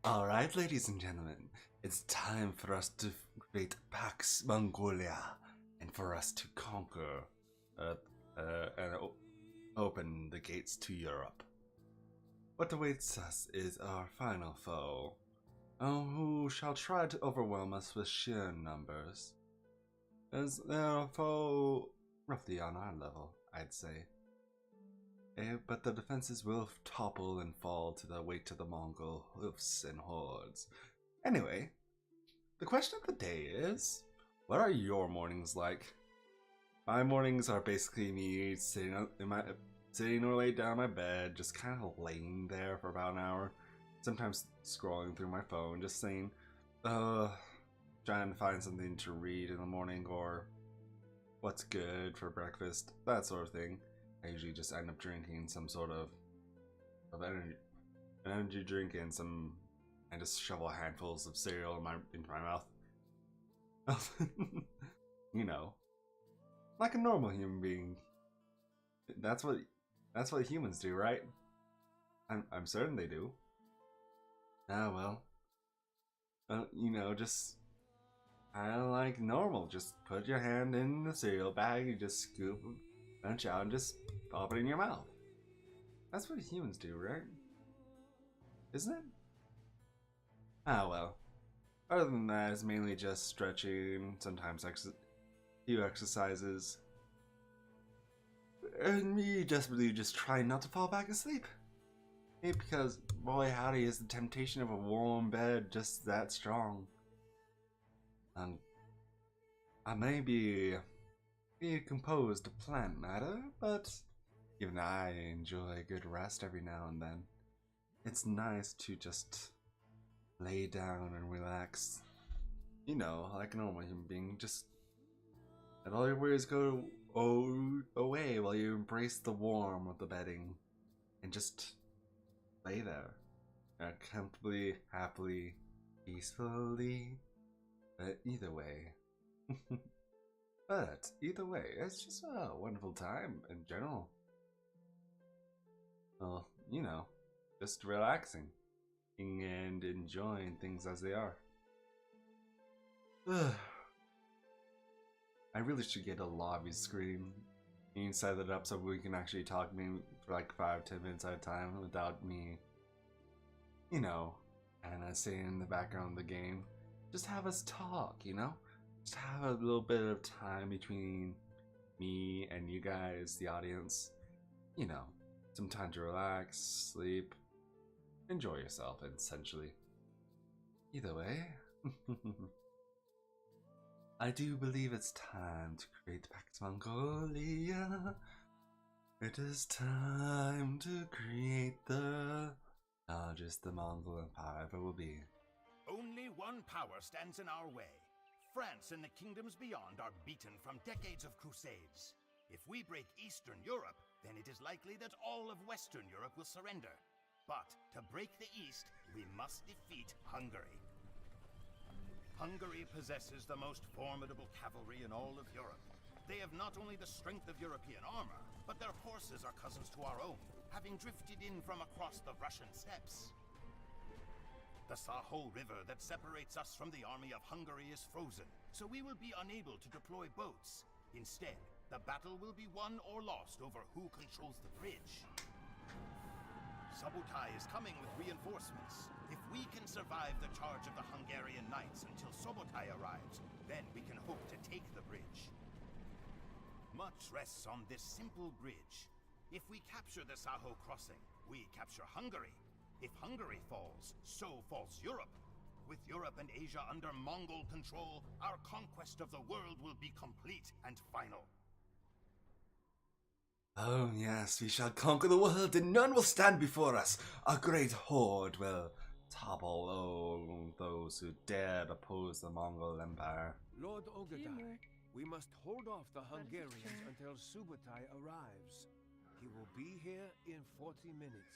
Alright, ladies and gentlemen, it's time for us to create Pax Mongolia and for us to conquer and open the gates to Europe. What awaits us is our final foe, who shall try to overwhelm us with sheer numbers. As they're a foe roughly on our level, I'd say. But the defenses will topple and fall to the weight of the Mongol hoofs and hordes. Anyway, the question of the day is, what are your mornings like? My mornings are basically me sitting or laid down in my bed, just kind of laying there for about an hour. Sometimes scrolling through my phone, just saying, trying to find something to read in the morning or what's good for breakfast, that sort of thing. I usually just end up drinking some sort of energy drink and just shovel handfuls of cereal into my mouth. You know, like a normal human being. That's what humans do, right? I'm certain they do. Ah well, just kind of like normal. Just put your hand in the cereal bag, you just scoop a bunch out and just pop it in your mouth. That's what humans do, right? Isn't it? Ah well. Other than that, it's mainly just stretching, sometimes few exercises, and me desperately just trying not to fall back asleep. Because, boy howdy, is the temptation of a warm bed just that strong. I may be decomposed plant matter, but even I enjoy a good rest every now and then. It's nice to just lay down and relax. You know, like a normal human being, just let all your worries go away while you embrace the warmth of the bedding and just lay there, comfortably, happily, peacefully. But either way, it's just a wonderful time in general. Well, just relaxing and enjoying things as they are. I really should get a lobby screen and set it up so we can actually talk maybe for like 5-10 minutes at a time without me, kind of sitting in the background of the game. Just have us talk, Just have a little bit of time between me and you guys, the audience. Some time to relax, sleep, enjoy yourself, essentially. Either way, I do believe it's time to create Pax Mongolia. It is time to create the largest the Mongol Empire ever will be. Only one power stands in our way. France and the kingdoms beyond are beaten from decades of crusades. If we break Eastern Europe, then it is likely that all of Western Europe will surrender. But to break the East, we must defeat Hungary. Hungary possesses the most formidable cavalry in all of Europe. They have not only the strength of European armor, but their horses are cousins to our own, having drifted in from across the Russian steppes. The Saho River that separates us from the army of Hungary is frozen, so we will be unable to deploy boats. Instead, the battle will be won or lost over who controls the bridge. Subotai is coming with reinforcements. If we can survive the charge of the Hungarian knights until Subotai arrives, then we can hope to take the bridge. Much rests on this simple bridge. If we capture the Saho crossing, we capture Hungary. If Hungary falls, so falls Europe. With Europe and Asia under Mongol control, our conquest of the world will be complete and final. Oh yes, we shall conquer the world and none will stand before us. A great horde will topple all those who dare oppose the Mongol Empire. Lord Ogadai, we must hold off the Hungarians until Subotai arrives. He will be here in 40 minutes.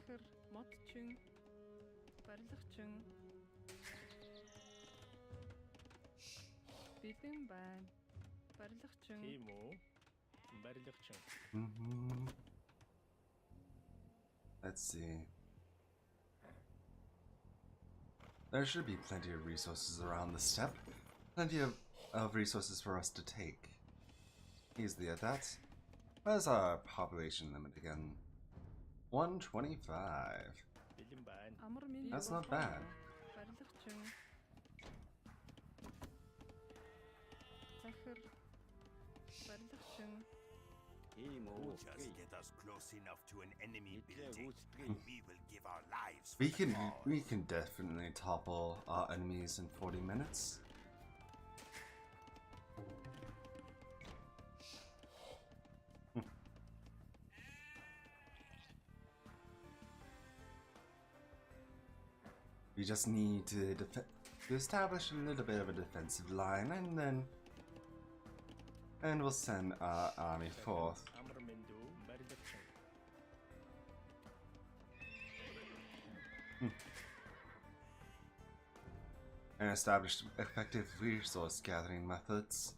Захир модчин барилгачин бэлэн байна. Барилгачин. Тийм үү? Барилгачин. Let's see. There should be plenty of resources around the steppe. Plenty of resources for us to take. Easily at that. Where's our population limit again? 125. Бэлэн байна. Амар минь. That's not bad. Барилгачин. Захир барилгачин. Тийм үү? Just get us close enough to an enemy building, Үгүй. and we will give our lives for the cause. We can definitely topple our enemies in 40 minutes. We just need to establish a little bit of a defensive line, and we'll send our army forth. Амар минь дүү барилгачин. And establish effective resource gathering methods.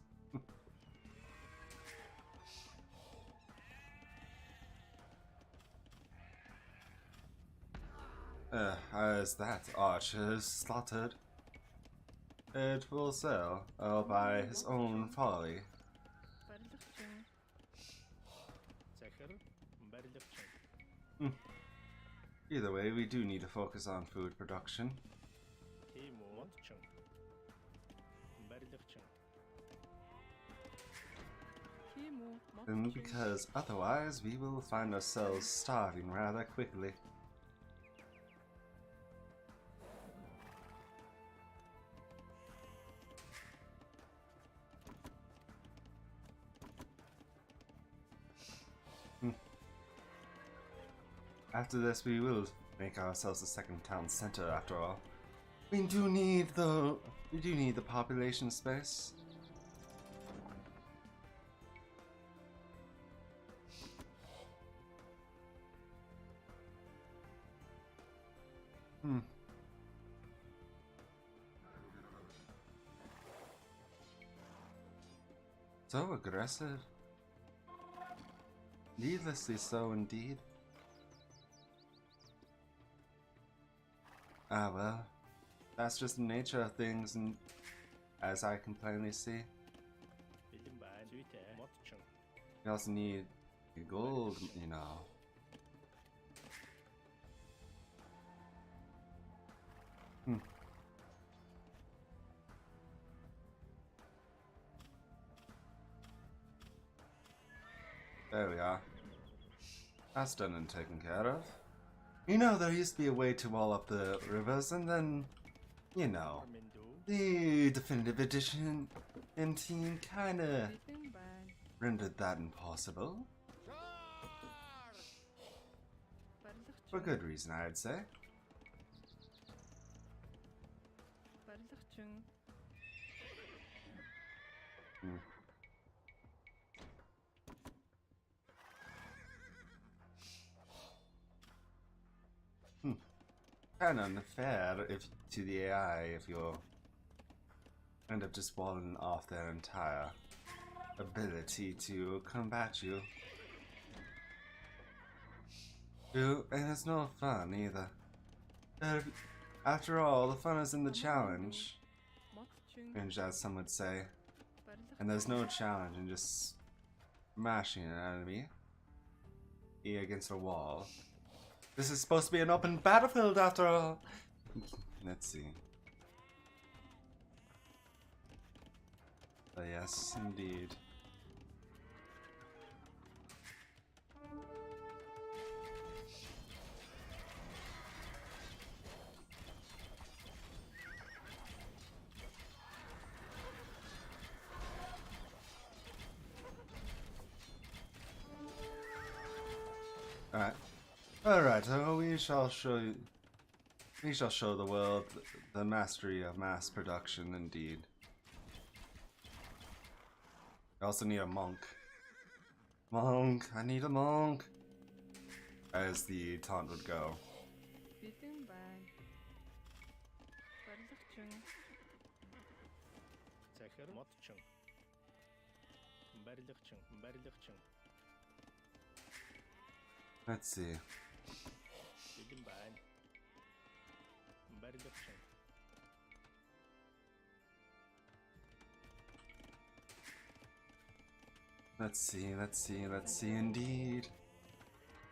As that archer is slaughtered at full sail, all by his own folly. Барилгачин. Захир барилгачин. Either way, we do need to focus on food production. Тийм үү? Модчин. Барилгачин. Тийм үү? And Модчин. because otherwise, we will find ourselves starving rather quickly. After this, we will make ourselves a second town center. After all, we do need the population space. So aggressive. Needlessly so, indeed. Ah, well, that's just the nature of things, and as I can plainly see, Бэлэн байна. Зүйтэй. Модчин. we also need gold, you know. There we are. That's done and taken care of. You know, there used to be a way to wall up the rivers, and then, you know, Амар минь дүү. the definitive edition and team kinda Бэлэн байна. rendered that impossible. Барилгачин. For good reason, I'd say. Барилгачин. Kind of unfair to the AI if you end up just walling off their entire ability to combat you. And it's no fun either. After all, the fun is in the challenge, Модчин. and as some would say. Барилгачин. And there's no challenge in just smashing an enemy against a wall. This is supposed to be an open battlefield after all. Let's see. But yes, indeed. Alright, so we shall show the world the mastery of mass production, indeed. I also need a monk. Monk, I need a monk. as the taunt would go. Бэлэн байна. Барилгачин. Захир модчин. Барилгачин. Барилгачин. Let's see. Бэлэн байна. Барилгачин. Let's see, let's see, let's see indeed.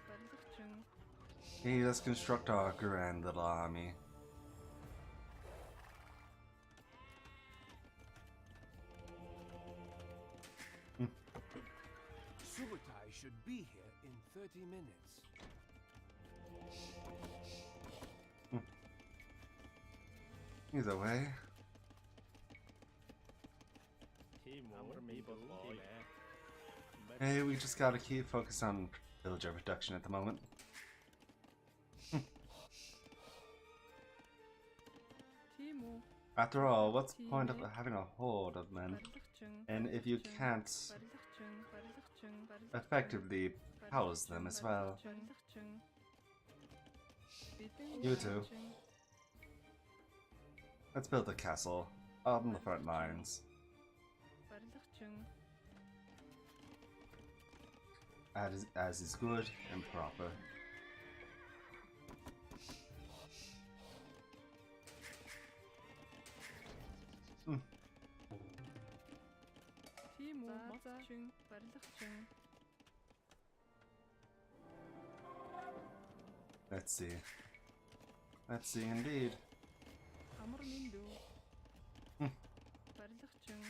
Барилгачин. Hey, let's construct our grand little army. Subutai should be here in 30 minutes. Either way. Timur Maple. Hey, we just gotta keep focused on villager production at the moment. Тимүү. After all, what's the point of having a horde of men? Барилгачин. And if you can't Барилгачин. Барилгачин. Барилгачин. effectively house them as well? Барилгачин. Бэлэн You too. барилгачин. Let's build a castle on the front lines. Барилгачин. As is good and proper. Тимүү. Модчин. Барилгачин. Let's see. Let's see indeed. Амар миндүү. Барилгачин.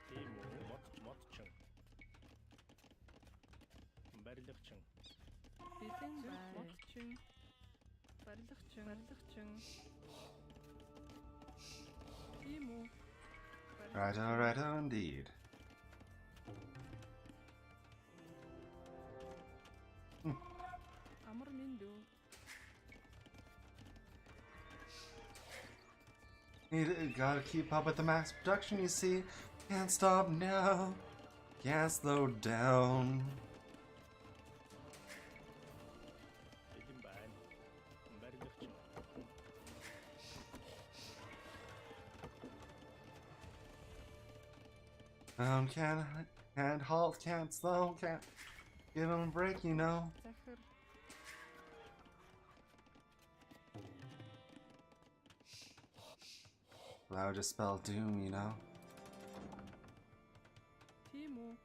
Timur модчин. Барилгачин. Бэлэн байна. Модчин. Барилгачин. Барилгачин. Тимүү. Righto, indeed. Амар миндүү. You gotta keep up with the max production, you see. Can't stop now. Can't slow down. Бэлэн байна. Барилгачин. Can't halt, can't slow, can't give him a break, you know. Захир. That would just spell doom, you know. Тимүү.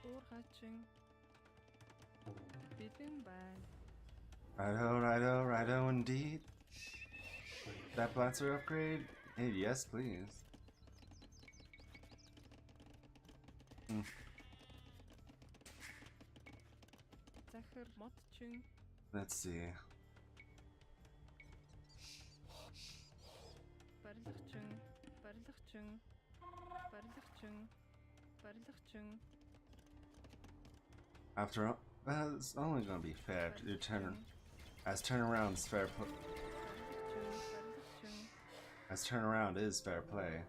Уурхачин. Бэлэн байна. Righto, indeed. That blaster upgrade? Hey, yes, please. Захир модчин. Let's see. Барилгачин. Барилгачин. Барилгачин. Барилгачин. After all, well, it's only gonna be fair to turnaround's fair play. Барилгачин. As turnaround is fair play.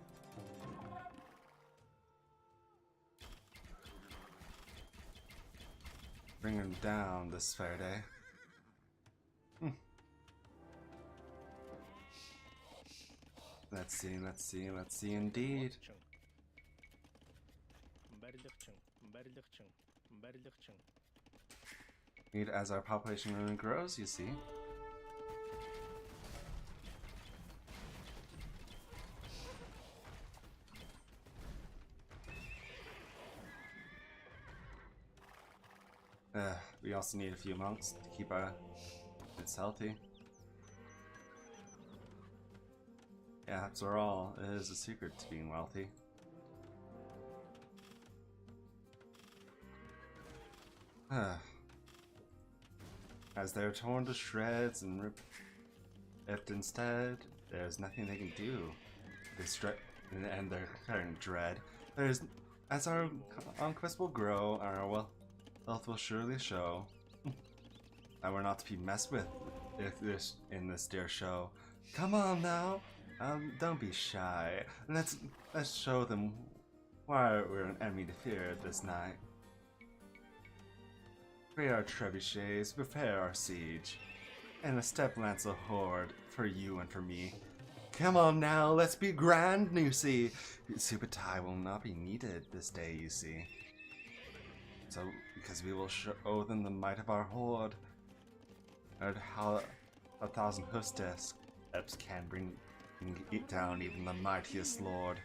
Bring him down this fair day. Let's see indeed. Барилгачин. Барилгачин. Барилгачин. Indeed, as our population really grows, you see. We also need a few monks to keep it's healthy. Yeah, after all, it is a secret to being wealthy. As they're torn to shreds and ripped instead, there's nothing they can do. And they're carrying dread. As our conquest will grow, our wealth will surely show. And we're not to be messed with in this dear show. Come on now, don't be shy. Let's show them why we're an enemy to fear this night. Free our trebuchets, prepare our siege, and a step lance a horde for you and for me. Come on now, let's be grand, you see. Subutai will not be needed this day, you see. So, because we will show them the might of our horde, and how 1,000 hoofsteps can bring down even the mightiest lord.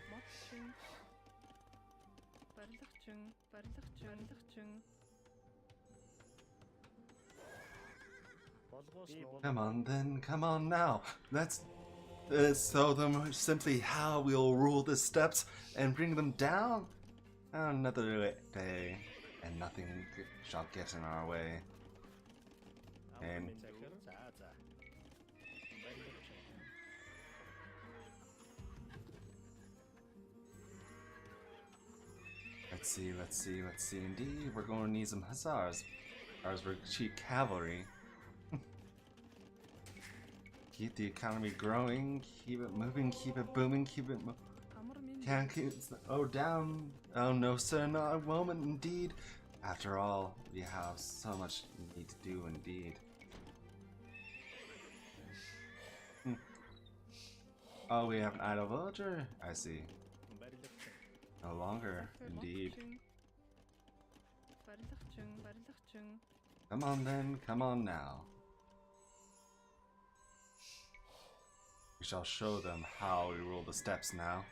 Come on then, come on now. Let's show them simply how we'll rule the steppes and bring them down. Another day, and nothing shall get in our way. And let's see. Indeed, we're going to need some hussars. Ours were cheap cavalry. Keep the economy growing, keep it moving, keep it booming, keep it can't keep down. Oh no, sir, not a moment indeed. After all, we have so much we need to do indeed. Oh, we have an idle villager? I see. No longer, indeed. Come on then, come on now. We shall show them how we rule the steppes now.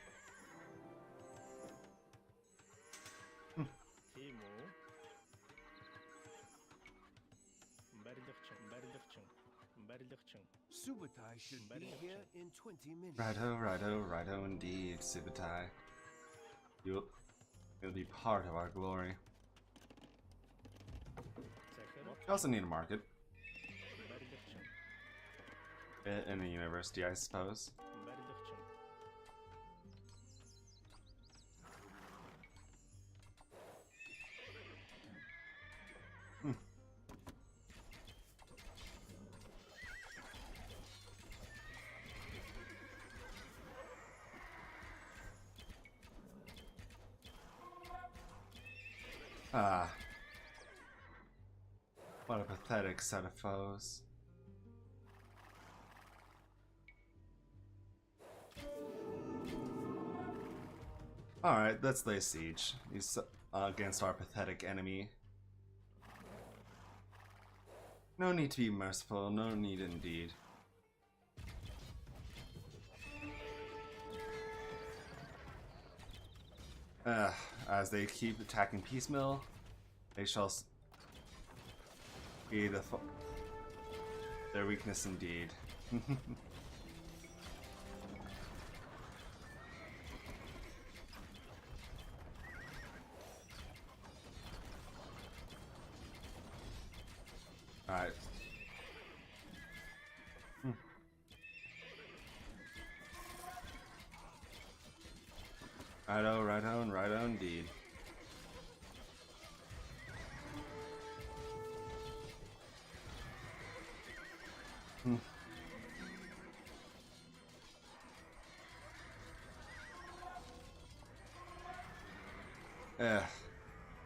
Subutai should be here in 20 minutes. Righto indeed, Subutai. You'll be part of our glory. We also need a market. In a university, I suppose. Ah. What a pathetic set of foes. Alright, let's lay siege. He's against our pathetic enemy. No need to be merciful, no need indeed. As they keep attacking piecemeal, they shall be their weakness indeed. Alright. Righto indeed.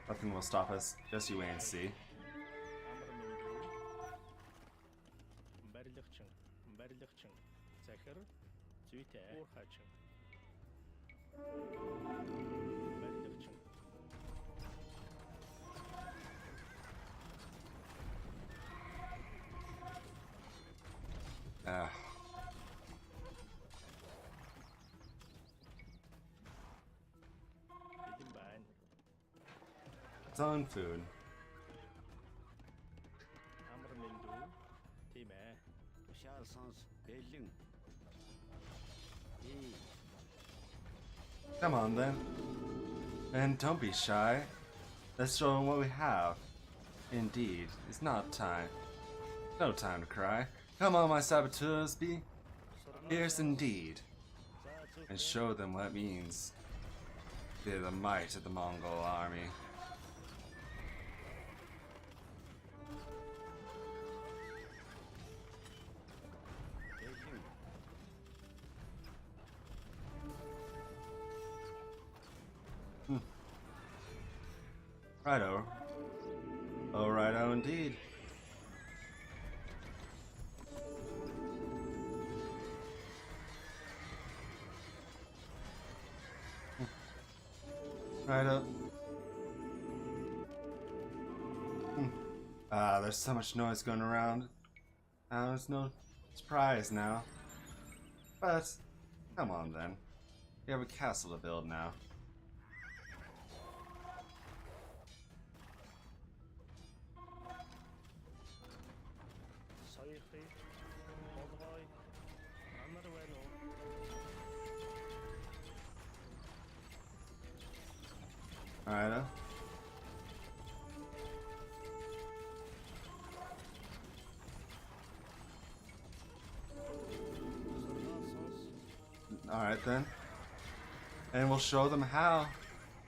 Nothing will stop us. Just you wait and see. Its own food. Come on then. And don't be shy. Let's show them what we have. Indeed, it's not time. No time to cry. Come on, my saboteurs, be fierce indeed. And show them what it means to be the might of the Mongol army. Righto. Oh, right, oh, indeed. Right up. There's so much noise going around. There's no surprise now. But, come on then. We have a castle to build now. Sayıkı, Bolgay, Anarveno. Alright. Alright then. And we'll show them how.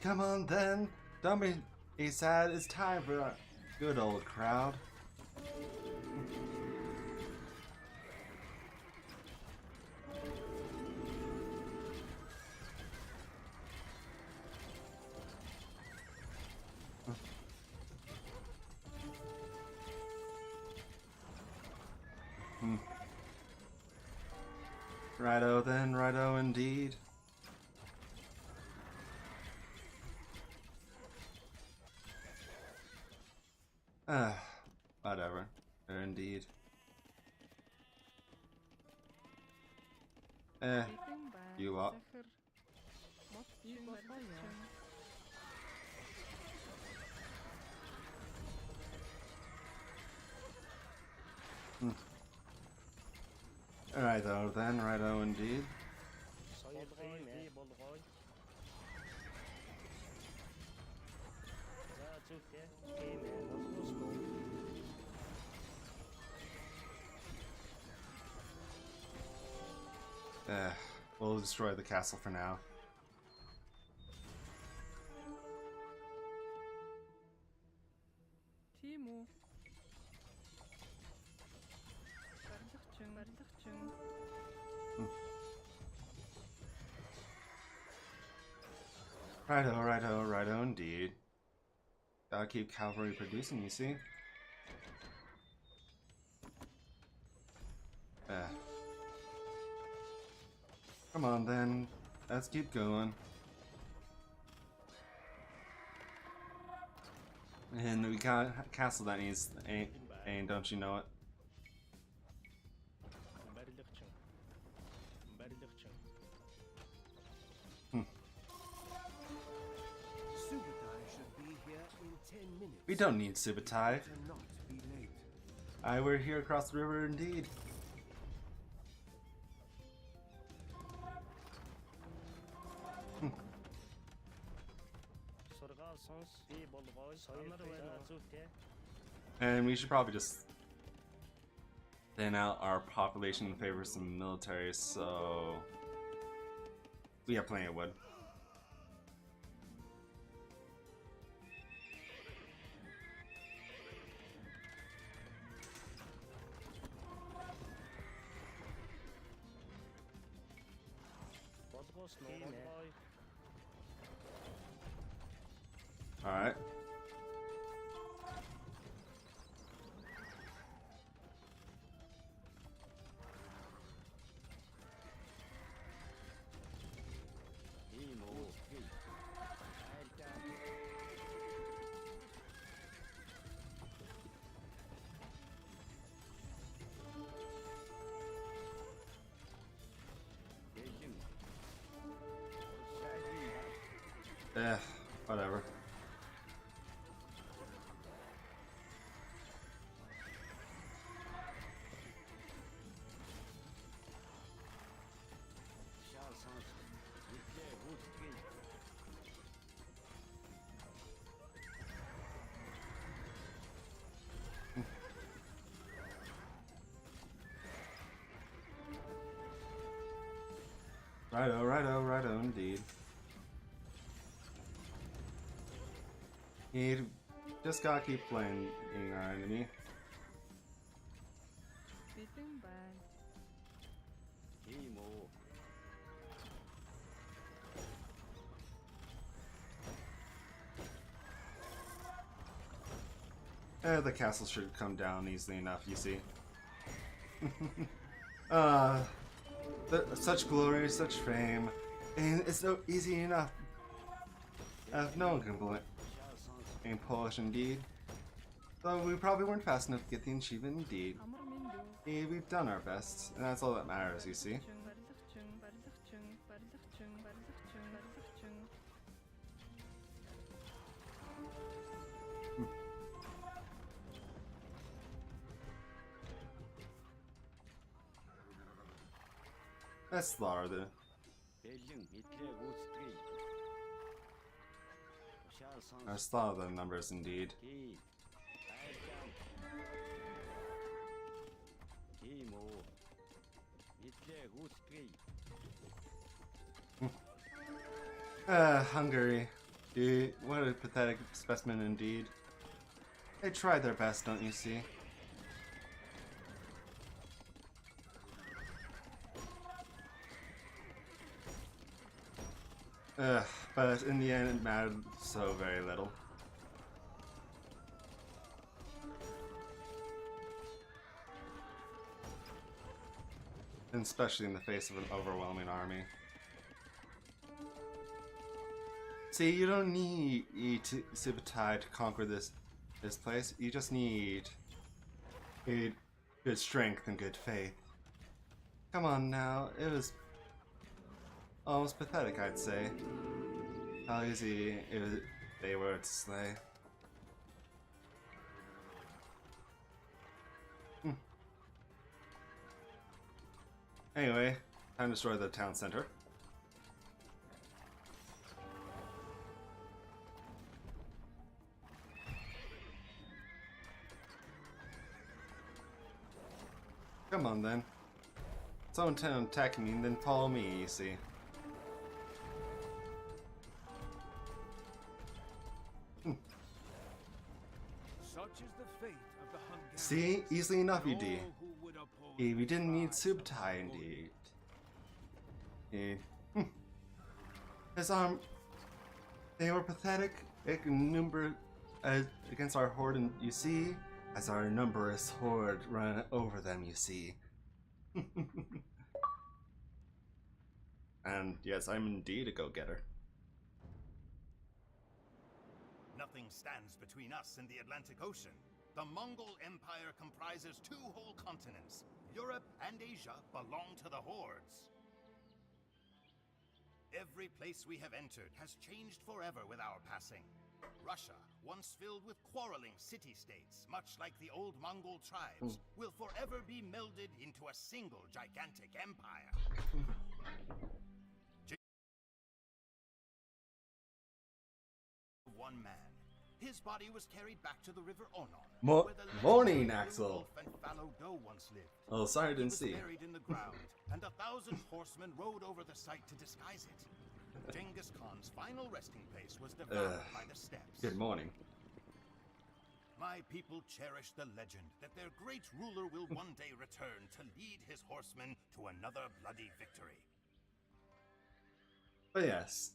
Come on then. Don't be sad. It's time for a good old crowd. Righto then, righto indeed. Whatever. Indeed. You up? Righto then, righto indeed. Sayıkı, Bolgay. Zaçuke, Kime, Moscow. We'll destroy the castle for now. Timo. Bardachchung, bardachchung. Righto, righto, righto indeed. Gotta keep cavalry producing, you see? Come on then, let's keep going. And we got a castle that needs aim, don't you know it? Berdachchung. Berdachchung. Subutai should be here in 10 minutes. We don't need Subutai. Cannot be late. We're here across the river indeed. Sorgasons, Bolgay, Sayıkı, Zaçuke. And we should probably just thin out our population in favor of some military, so we have plenty of wood. Bolgos, Bolgay. Alright. Whatever. Righto, righto, righto, indeed. You just gotta keep playing our enemy. Beating bad. The castle should come down easily enough, you see. Such glory, such fame, and it's so easy enough. No one can blame Polish indeed. Though we probably weren't fast enough to get the achievement indeed. Амар минь дүү. We've done our best, and that's all that matters, you see. Let's slaughter the... Our slaughter the numbers indeed. Hungary. What a pathetic specimen indeed. They tried their best, don't you see? But in the end it mattered so very little. And especially in the face of an overwhelming army. See, you don't need Subutai to conquer this place. You just need good strength and good faith. Come on now, it was almost pathetic, I'd say. How easy they were to slay. Anyway, time to destroy the town center. Come on then. Someone intend on attacking me, and then follow me, you see. Such is the fate of the Hungarians. See? Easily enough, you And do. all who would oppose We didn't need the rise of Subutai, Mongolia. indeed. His they were pathetic number against our horde, and you see, as our numberless horde ran over them, you see. And yes, I'm indeed a go-getter. Nothing stands between us and the Atlantic Ocean. The Mongol Empire comprises 2 whole continents. Europe and Asia belong to the hordes. Every place we have entered has changed forever with our passing. Russia, once filled with quarreling city-states, much like the old Mongol tribes, will forever be melded into a single gigantic empire. One man. His body was carried back to the river Onon, where the Morning, legendary Axel. wolf and fallow doe once lived. Oh, sorry I didn't He see. was buried in the ground, and 1,000 horsemen rode over the site to disguise it. Genghis Khan's final resting place was devoured by the steppes. Good morning. My people cherish the legend that their great ruler will one day return to lead his horsemen to another bloody victory. But yes.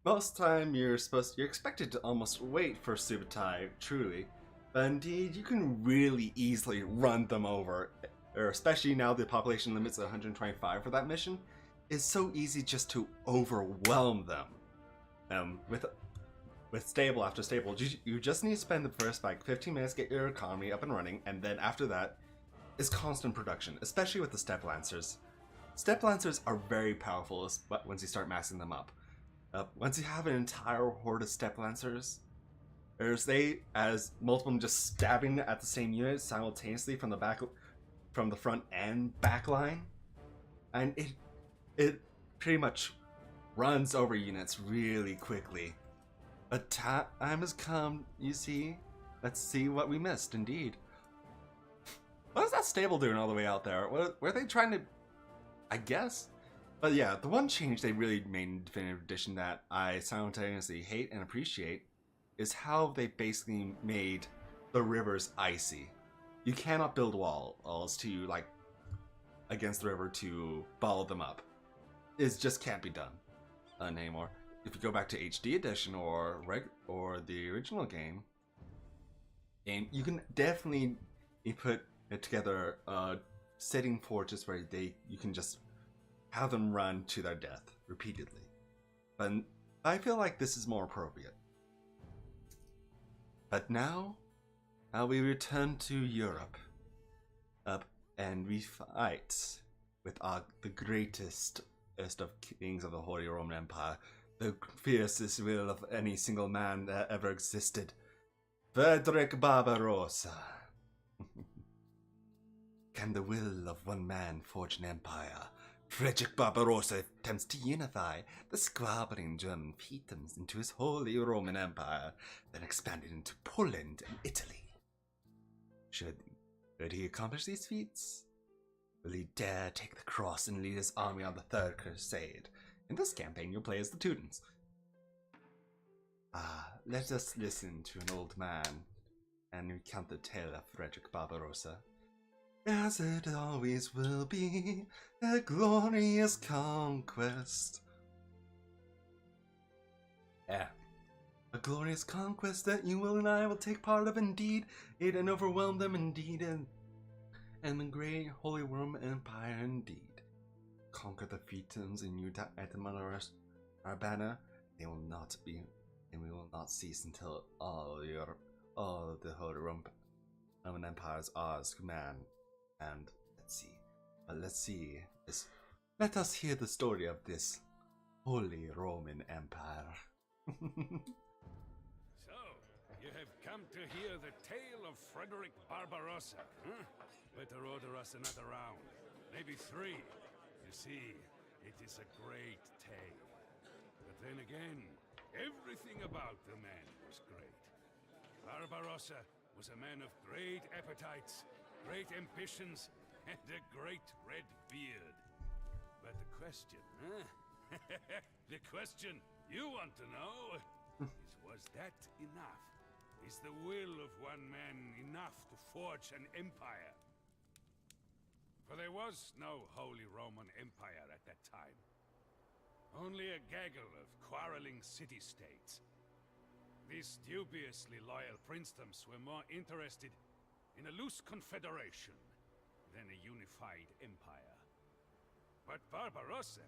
Most time you're expected to almost wait for Subutai, truly. But indeed, you can really easily run them over. Or especially now the population limit's 125 for that mission. It's so easy just to overwhelm them. With stable after stable, you just need to spend the first like 15 minutes to get your economy up and running, and then after that, is constant production, especially with the Steppe Lancers. Steppe Lancers are very powerful once you start massing them up. Once you have an entire horde of Steppe Lancers, as multiple just stabbing at the same unit simultaneously from the front and back line, and it pretty much runs over units really quickly. But time has come, you see. Let's see what we missed, indeed. What is that stable doing all the way out there? Were they trying to... I guess? But yeah, the one change they really made in Definitive Edition that I simultaneously hate and appreciate is how they basically made the rivers icy. You cannot build walls to, like, against the river to bottle them up. It just can't be done anymore. If you go back to HD Edition or the original game, And you can definitely put it together setting forges where you can just have them run to their death repeatedly. But I feel like this is more appropriate. But now we return to Europe, and we fight with the greatest of kings of the Holy Roman Empire, the fiercest will of any single man that ever existed, Fredrick Barbarossa. Can the will of one man forge an empire? Fredrick Barbarossa attempts to unify the squabbling German fiefdoms into his Holy Roman Empire, then expand it into Poland and Italy. Should he accomplish these feats? Will he dare take the cross and lead his army on the Third Crusade? In this campaign, you'll play as the Teutons. Let us listen to an old man and recount the tale of Fredrick Barbarossa. As it always will be, a glorious conquest. Yeah. A glorious conquest that you and I will take part of indeed, aid and overwhelm them indeed, and the great Holy Roman Empire indeed. Conquer the fiefdoms and unite them under our banner. They will not be, and we will not cease until all the Holy Roman Empire is ours command. And let us hear the story of this Holy Roman Empire. So, you have come to hear the tale of Fredrick Barbarossa, huh? Better order us another round, maybe 3. You see, it is a great tale. But then again, everything about the man was great. Barbarossa was a man of great appetites, great ambitions, and a great red beard. But the question, huh? The question you want to know is, was that enough? Is the will of one man enough to forge an empire? For there was no Holy Roman Empire at that time. Only a gaggle of quarreling city-states. These dubiously loyal princedoms were more interested in a loose confederation than a unified empire. But Barbarossa,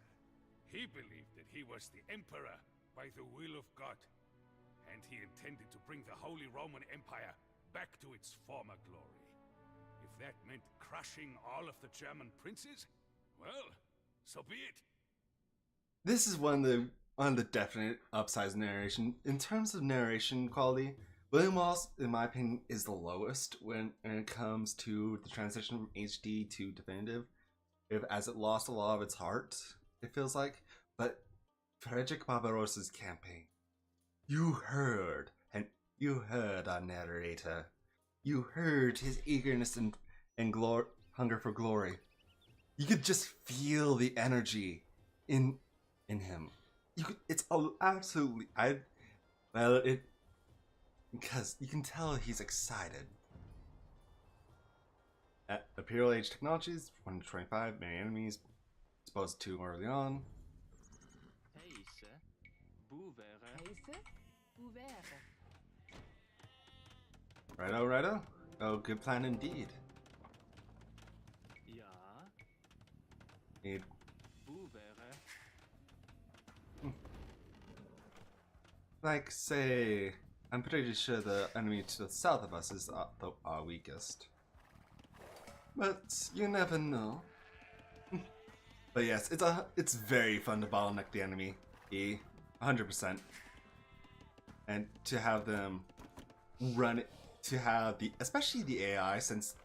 he believed that he was the emperor by the will of God, and he intended to bring the Holy Roman Empire back to its former glory. If that meant crushing all of the German princes, well, so be it. This is one of the definite upsides of narration. In terms of narration quality, William Wallace, in my opinion, is the lowest when it comes to the transition from HD to definitive, as it lost a lot of its heart, it feels like. But Fredrick Barbarossa's campaign, you heard our narrator. You heard his eagerness and hunger for glory. You could just feel the energy in him. It's absolutely because you can tell he's excited. At Imperial Age Technologies, 125, many enemies, exposed to early on. Righto. Oh, good plan indeed. Need. Like, say, I'm pretty sure the enemy to the south of us is our weakest. But you never know. But yes, it's very fun to bottleneck the enemy. 100%. And to have them run it, especially the AI, since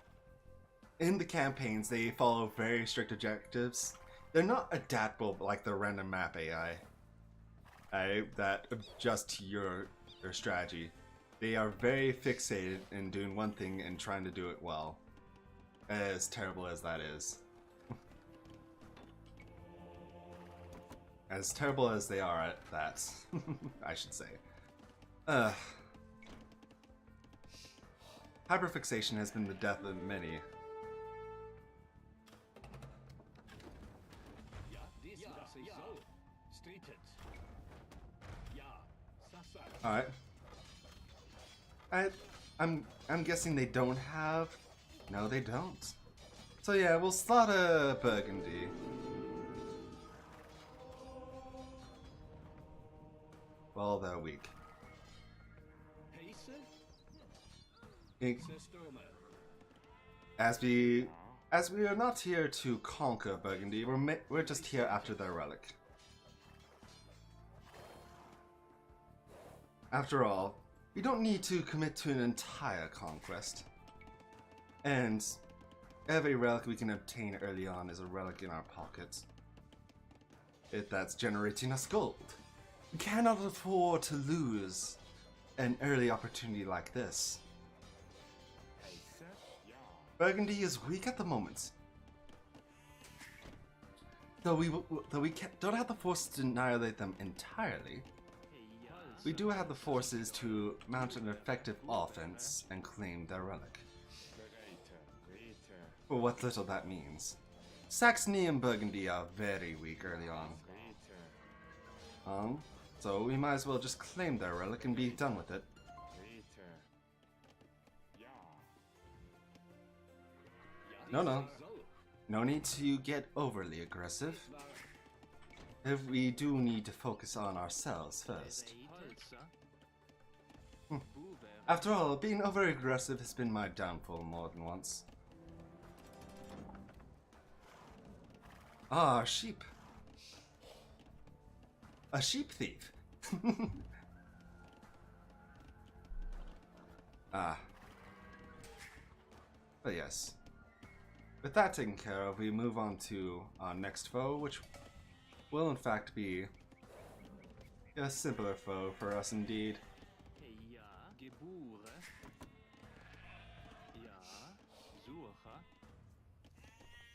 in the campaigns they follow very strict objectives. They're not adaptable like the random map AI. That adjust to your strategy. They are very fixated in doing one thing and trying to do it well. As terrible as that is. As terrible as they are at that, I should say. Hyperfixation has been the death of many. Alright. I'm guessing they don't have. No, they don't. So yeah, we'll slaughter Burgundy. Well, they're weak. As we are not here to conquer Burgundy, we're just here after their relic. After all, we don't need to commit to an entire conquest. And every relic we can obtain early on is a relic in our pockets. That's generating us gold. We cannot afford to lose an early opportunity like this. Burgundy is weak at the moment. Though we don't have the force to annihilate them entirely, we do have the forces to mount an effective offense and claim their relic. For what little that means. Saxony and Burgundy are very weak early on. So we might as well just claim their relic and be done with it. No need to get overly aggressive. If we do need to focus on ourselves first. After all, being over-aggressive has been my downfall more than once. Ah, sheep. A sheep thief. Ah. But yes. With that taken care of, we move on to our next foe, which will in fact be a simpler foe for us indeed.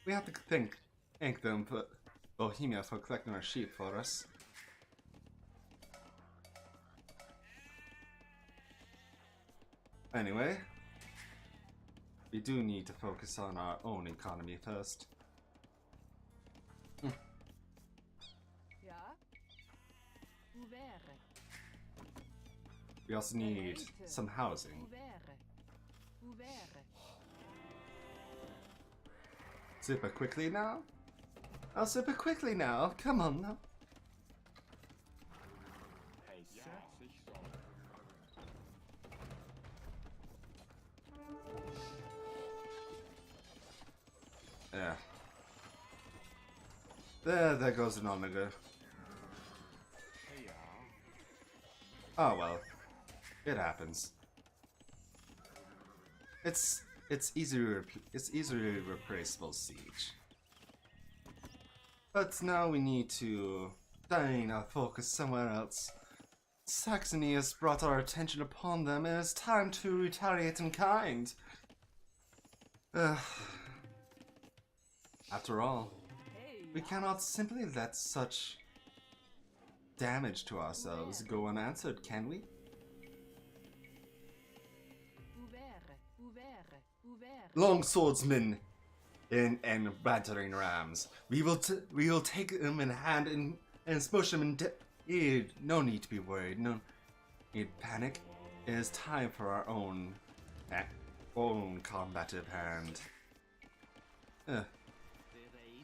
We have to thank them for Bohemia for collecting our sheep for us. Anyway, we do need to focus on our own economy first. We also need some housing. Super quickly now? Oh, super quickly now. Come on now. Yeah. There goes an omega. Oh well. It happens. It's easily replaceable siege. But now we need to divert our focus somewhere else. Saxony has brought our attention upon them, and it's time to retaliate in kind. After all, we cannot simply let such damage to ourselves go unanswered, can we? Long swordsmen and battering rams. We will take them in hand and smush them in no need to be worried. No need to panic. It is time for our own combative hand.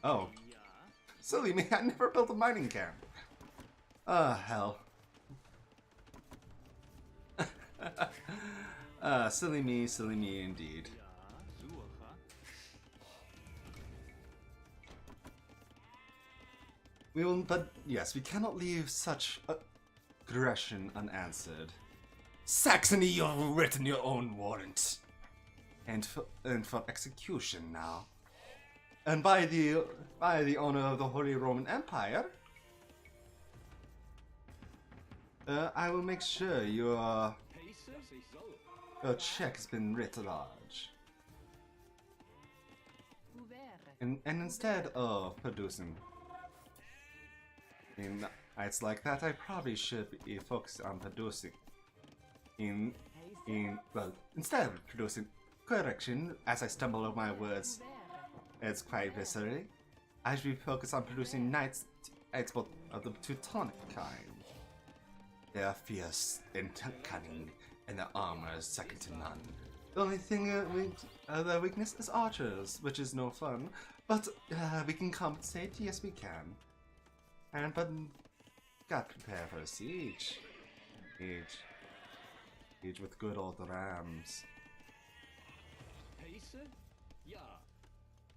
Oh. Silly me, I never built a mining camp. Ah, hell. Silly me indeed. But yes, we cannot leave such aggression unanswered. Saxony, you've written your own warrant. And for execution now. And by the honor of the Holy Roman Empire, I will make sure your check has been writ large. And instead of producing in nights like that, I probably should be focused on producing well, instead of producing correction, as I stumble over my words, it's quite viscerally, I should be focused on producing knights of the Teutonic kind. They are fierce and cunning, and their armor is second to none. The only thing their weakness is archers, which is no fun, but we can compensate. Yes, we can. But got prepare for a siege. Siege with good old rams.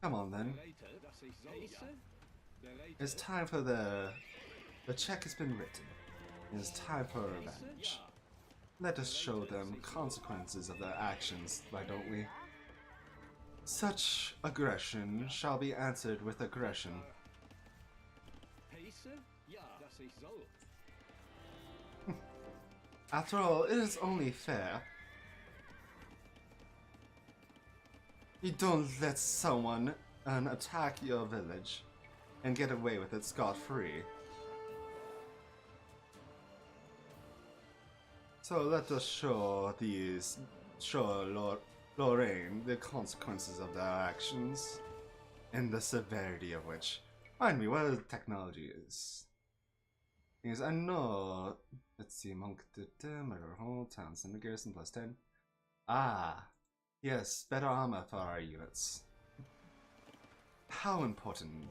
Come on then. It's time for the check has been written. It's time for revenge. Let us show them consequences of their actions, why don't we? Such aggression shall be answered with aggression. After all, it is only fair. You don't let someone attack your village and get away with it scot-free. So let us show Lorraine the consequences of their actions and the severity of which. Remind me what the technology is. Because I know. Let's see, monk murder whole town, send the garrison plus 10. Ah, yes, better armor for our units. How important?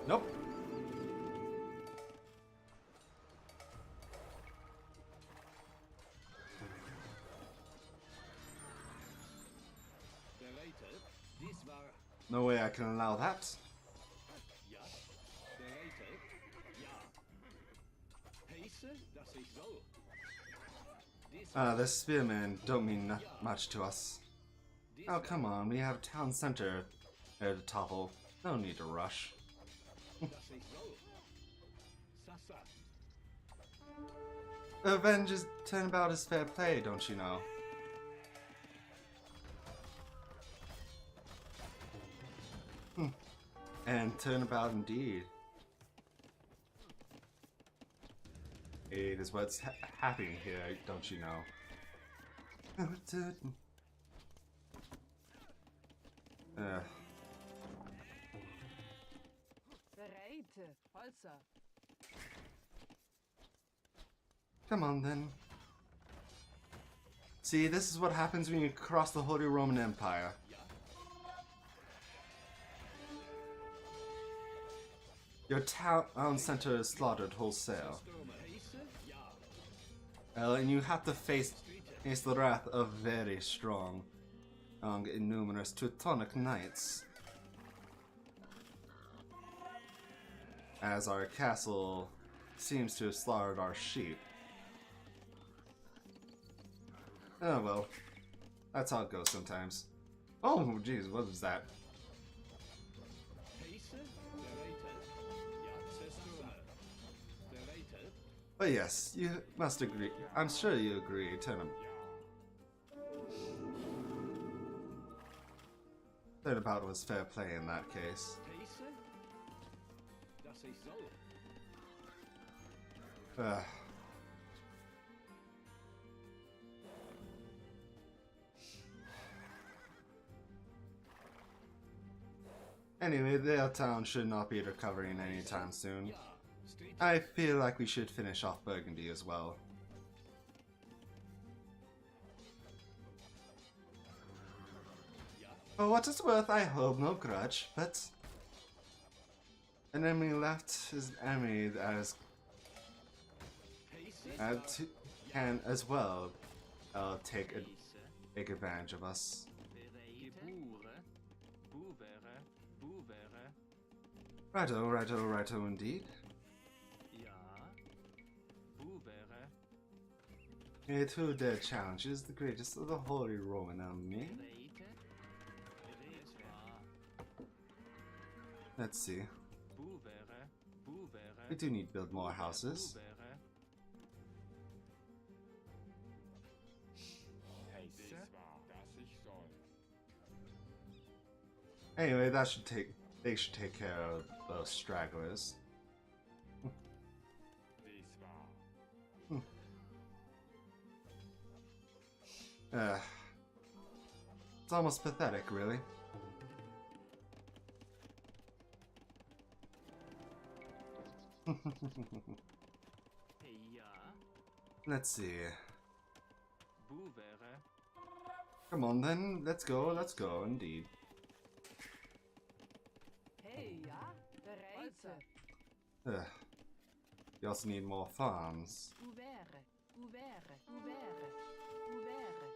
Nope. No way I can allow that. The spearmen don't mean much to us. Oh, come on, we have town center there to topple. No need to rush. Revenge is turnabout is fair play, don't you know? And turnabout indeed. It is what's happening here, don't you know? Come on then. See, this is what happens when you cross the Holy Roman Empire. Your town center is slaughtered wholesale. And you have to face the wrath of very strong and numerous Teutonic knights. As our castle seems to have slaughtered our sheep. Oh well, that's how it goes sometimes. Oh jeez, what was that? But yes, you must agree. I'm sure you agree, Turnabout was fair play in that case. Anyway, their town should not be recovering anytime soon. I feel like we should finish off Burgundy as well. For what it's worth, I hold no grudge, but an enemy left is an enemy that can as well take advantage of us. Righto indeed. It who dare challenges the greatest of the Holy Roman Army. Let's see. We do need to build more houses. Anyway, they should take care of those stragglers. It's almost pathetic, really. Let's see. Buvere. Come on then, let's go, indeed. Hey, ja, bereite. Ugh. We also need more farms. Uvere, uvere, uvere, uvere.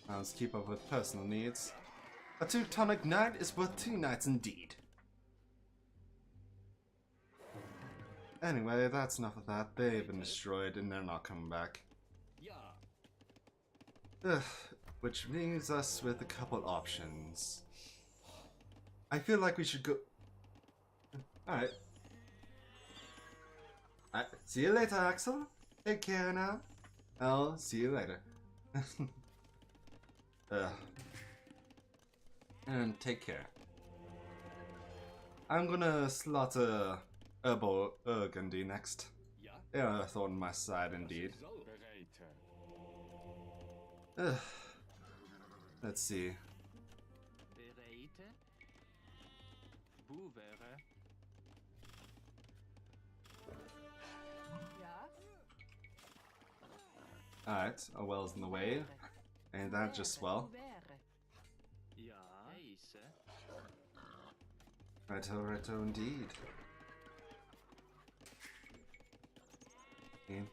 Let's keep up with personal needs. A Teutonic knight is worth 2 knights indeed. Anyway, that's enough of that. They've been destroyed and they're not coming back. Ugh, which leaves us with a couple options. I feel like we should go... Alright. See you later, Axel. Take care now. I'll see you later. And take care. I'm gonna slaughter Burgundy next. Yeah, I thought on my side indeed. Let's see. Bereite. Buvere. Ja, Alright, a well's in the way. And that just well. uvere. Ja. Heise. Righto indeed. Okay.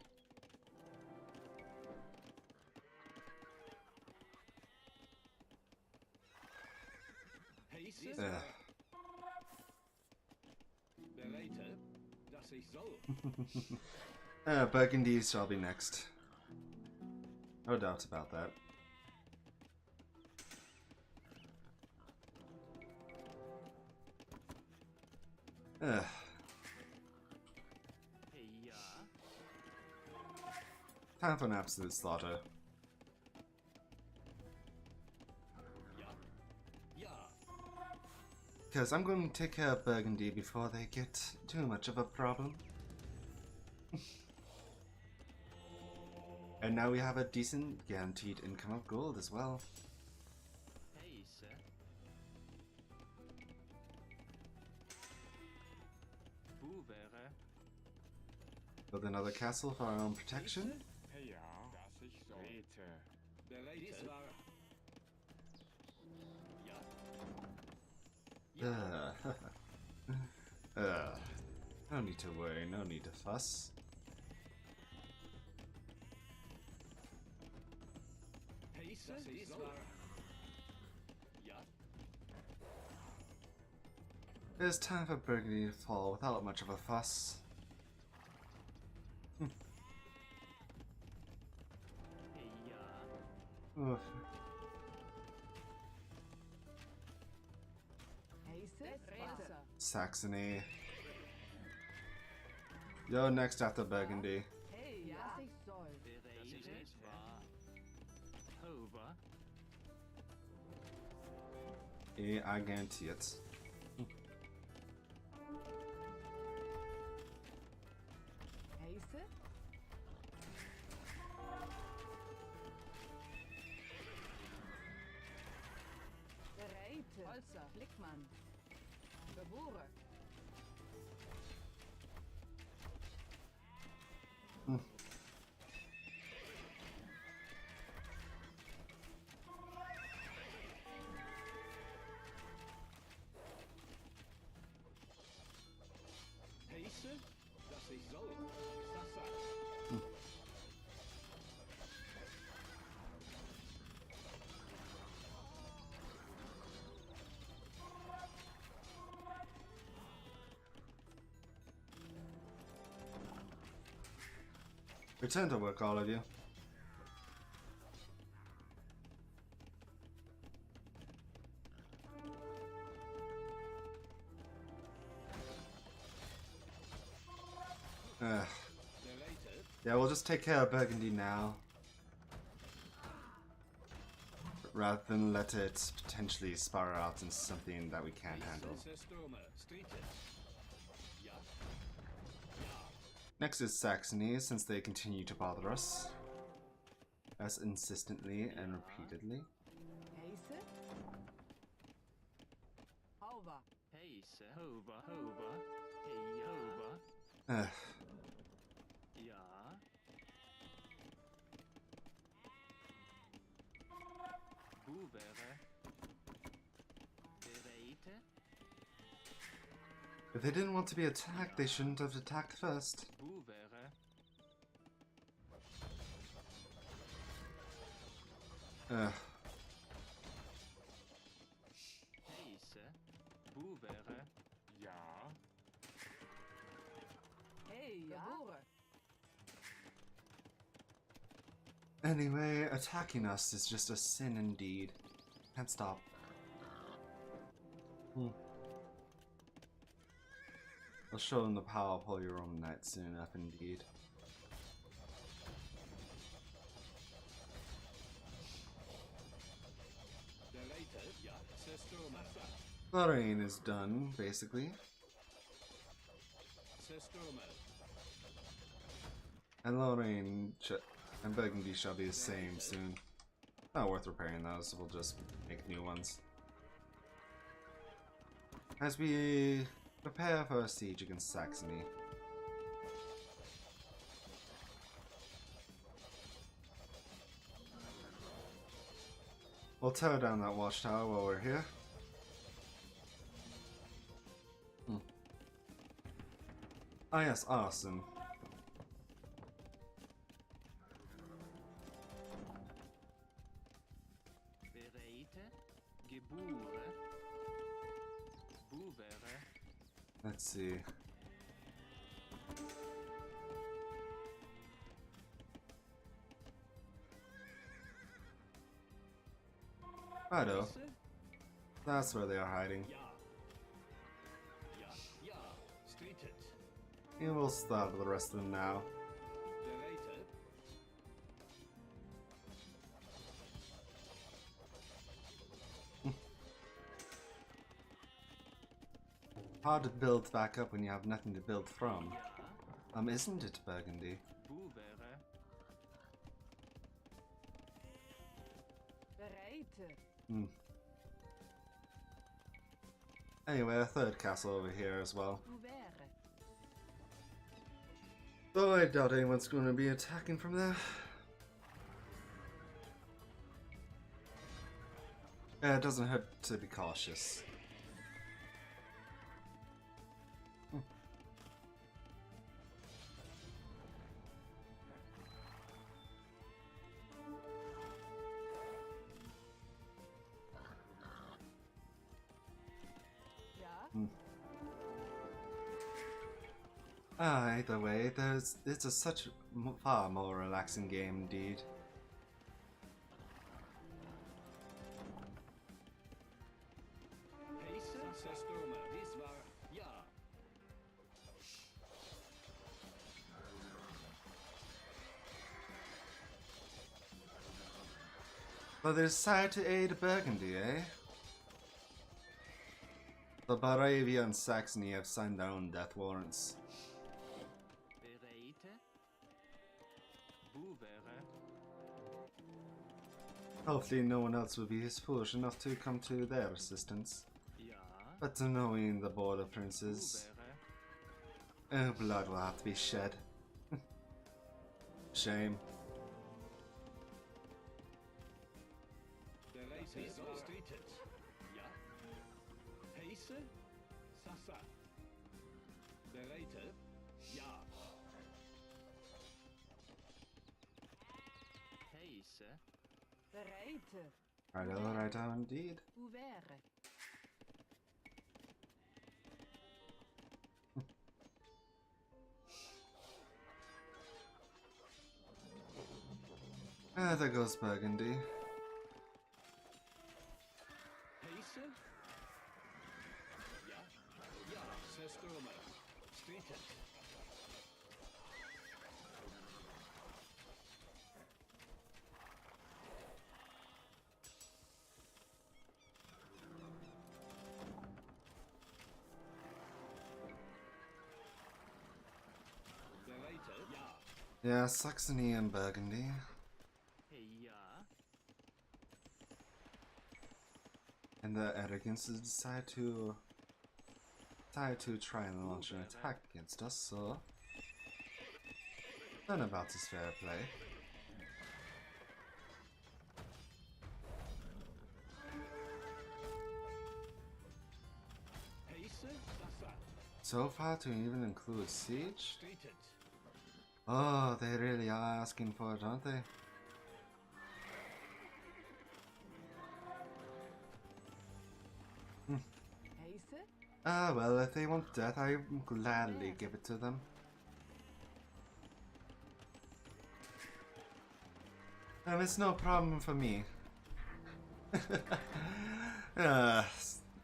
Burgundy shall be next. No doubt about that. Time for an absolute slaughter. Because I'm going to take care of Burgundy before they get too much of a problem. And now we have a decent guaranteed income of gold as well. Heise. Buvere. Build another castle for our own protection. No need to worry, no need to fuss. It's time for Burgundy to fall without much of a fuss. Oof. Heise, Reza. Saxony. You're next after Burgundy. Hey, ja, ich soll. Bereite. Hover. I guarantee it. Heise, bereite. Holzer, Blickmann. Bewore. Return to work, all of you. Yeah, we'll just take care of Burgundy now. Rather than let it potentially spiral out into something that we can't handle. Next is Saxony, since they continue to bother us. As insistently and repeatedly. Heise. Hauber. Heise. Hover. Hey, hover. Ugh. Ja. Buvere. Bereite. If they didn't want to be attacked, they shouldn't have attacked first. Buvere. Ugh. Heise. Buvere. Ja. Hey, Geboren. Anyway, attacking us is just a sin indeed. Can't stop. I'll show them the power of Holy Roman Knights soon enough indeed. Lorraine is done, basically. And Lorraine and Burgundy shall be the same soon. Not worth repairing those, we'll just make new ones. As we prepare for a siege against Saxony. We'll tear down that watchtower while we're here. Ah yes, awesome. Bereite. Gebure. Buvere. Let's see. Righto. That's where they are hiding. And we'll stop the rest of them now. Hard to build back up when you have nothing to build from. Isn't it, Burgundy? Buvere. Bereite. Anyway, a third castle over here as well. Buvere. Though I doubt anyone's going to be attacking from there. Yeah, it doesn't hurt to be cautious. Ja. Either way, it's a such far more relaxing game indeed. But they decided to aid Burgundy, eh? The Moravia and Saxony have signed their own death warrants. Bereite. Buvere. Hopefully no one else will be as foolish enough to come to their assistance. Ja. But knowing the border princes, Buvere. blood will have to be shed. Shame. Heise. Bereite. Righto, indeed. Buvere. There goes Burgundy. Yeah, Saxony and Burgundy. Ja. And the arrogance has decided to try and launch an attack against us, so turnabout is fair play. so far to even include siege? Stated. Oh, they really are asking for it, aren't they? Heise? Ah, well, if they want death, I will gladly give it to them. It's no problem for me. uh,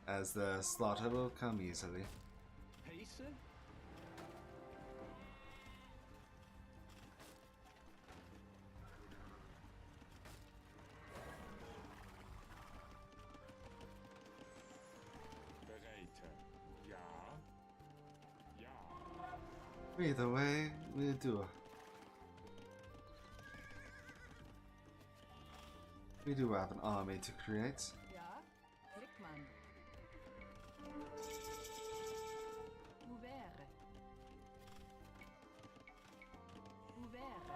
as the slaughter will come easily. Heise? Bereite. Ja. Ja. Either way, we do. We do have an army to create. Ja? Blickmann. Ouvert. Ouvert.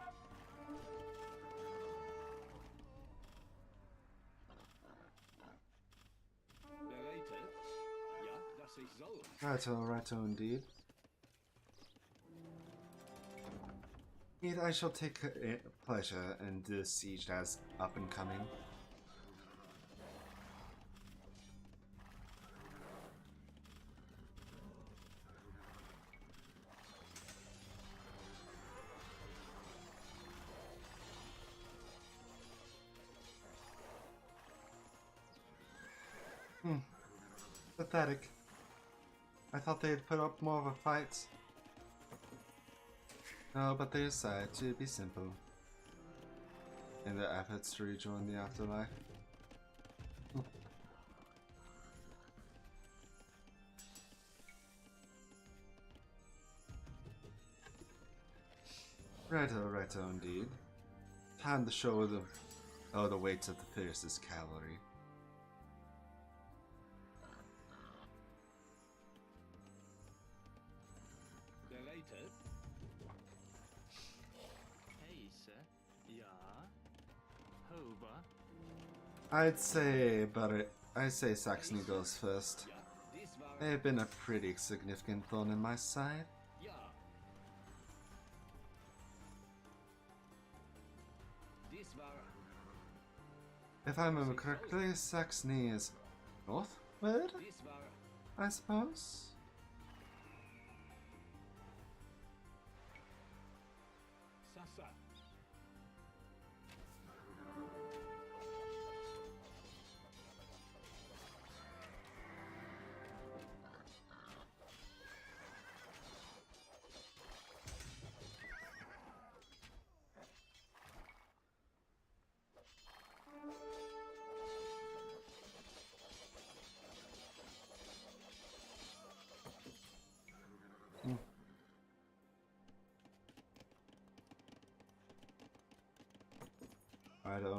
Bereite. Ja, dass ich soll. Righto indeed. Indeed, I shall take pleasure in this siege as up and coming. Pathetic. I thought they'd put up more of a fight. No, but they decided to be simple in their efforts to rejoin the afterlife. Righto indeed. Time to show them the weight of the fiercest cavalry. Bereite. Heise? Ja. Hover? I'd say Saxony goes first. Ja, dies war. They've been a pretty significant thorn in my side. Ja. Dies war. If I remember correctly, Saxony is northward, Dies war. I suppose? Sasa.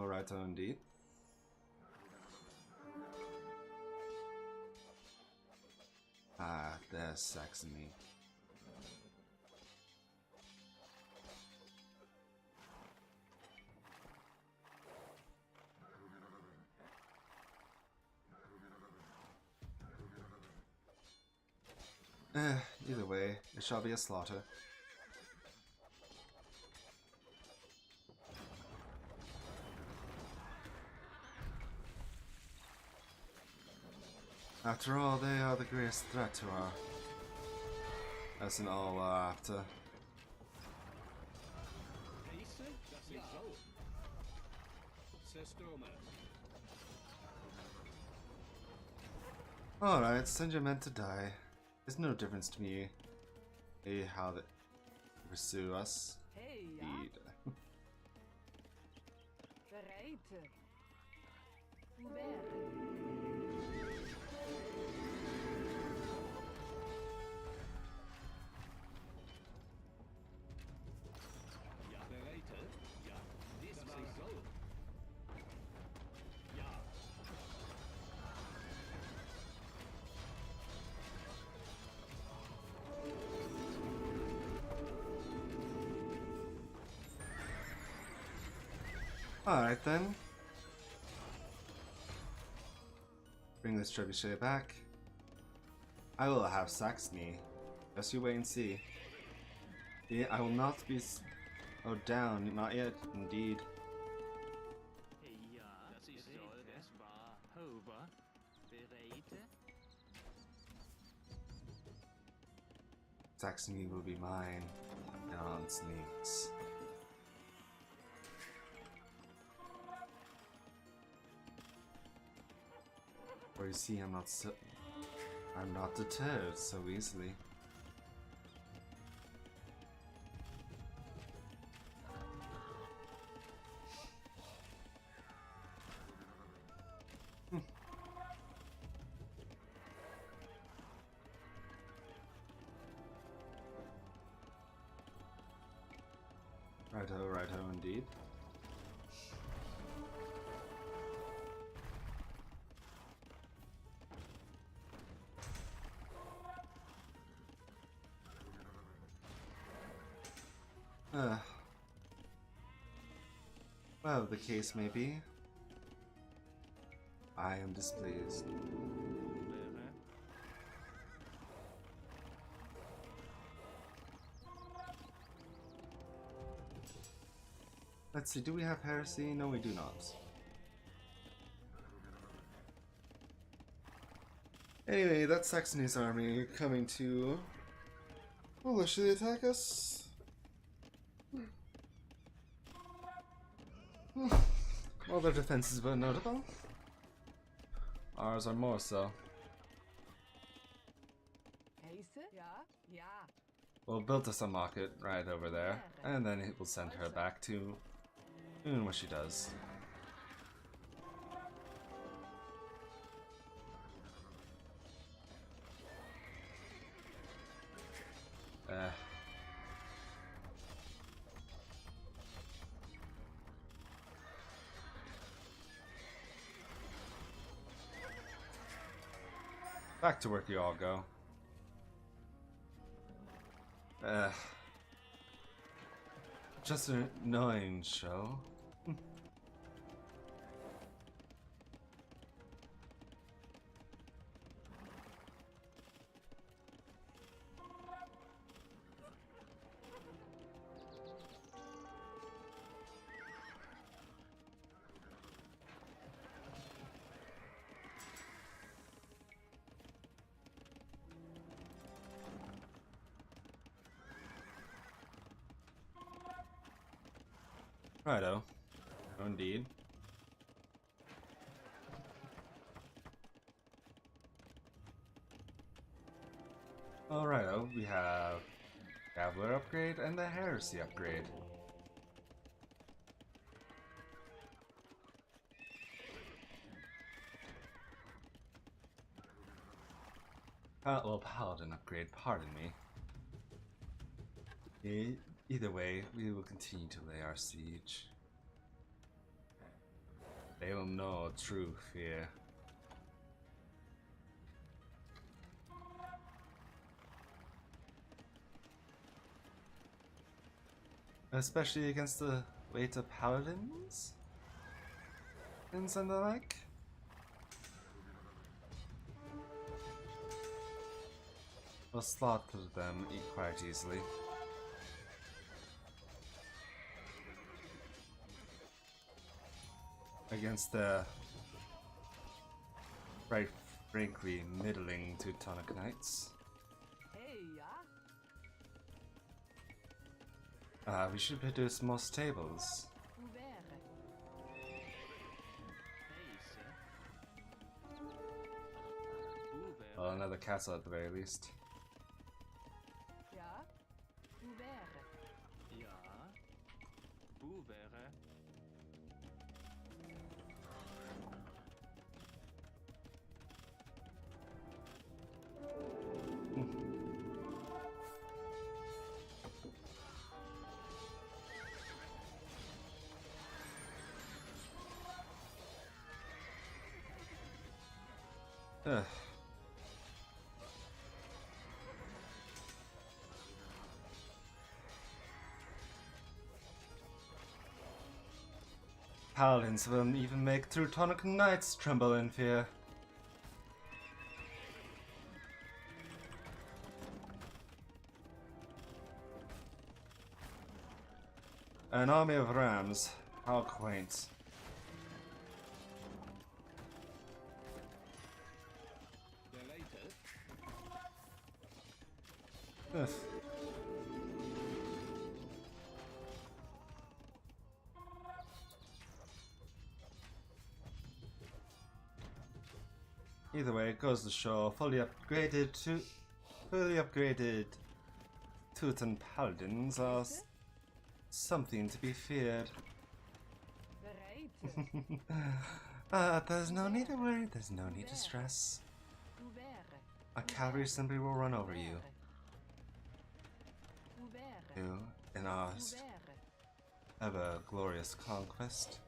Righto indeed. Ah, there's Saxony. Either way, it shall be a slaughter. After all, they are the greatest threat to our... That's an all we're after. Heise? Dass ich soll. Zerstörme. Alright, send your men to die. There's no difference to me how they pursue us. Hey, ja? Indeed. Bereite. Ouvert. Ja. Bereite. Ja. Dies war. Ich soll. Ja. Alright then. Bring this trebuchet back. I will have Saxony Guess you wait and see. Yeah, I will not be down, not yet, indeed. Ja, es war Hover. Bereit? Saxony will be mine. On sneaks. For you see, I'm not deterred so easily. Righto, indeed. Well, the case may be. I am displeased. Let's see, do we have heresy? No, we do not. Anyway, that's Saxony's army coming to foolishly attack us. Well, their defenses were notable. Ours are more so. Heise? Ja, ja. We'll build us a market right over there, and then it will send her back to doing what she does. Back to work you all go. Just an annoying show. Righto. Oh, indeed. Alrighto, we have Traveler upgrade and the Heresy upgrade. Well, Paladin upgrade, pardon me. Either way, we will continue to lay our siege. They will know true fear. Especially against the weight of paladins? And the like? We'll slaughter them quite easily. Against the right frankly middling Teutonic Knights. Hey, ja. We should produce more stables. Ouvert. Well, another castle at the very least. Ja. Ouvert. Ja. Ouvert. Ugh. Paladins will even make Teutonic Knights tremble in fear. An army of rams. How quaint. Ugh. Either way, it goes to show fully upgraded Teuton paladins are something to be feared. Bereid. There's no need to worry, there's no need to stress. Ouvert. A cavalry simply will run over you. Ouvert. You, in our Ouvert. ever glorious conquest.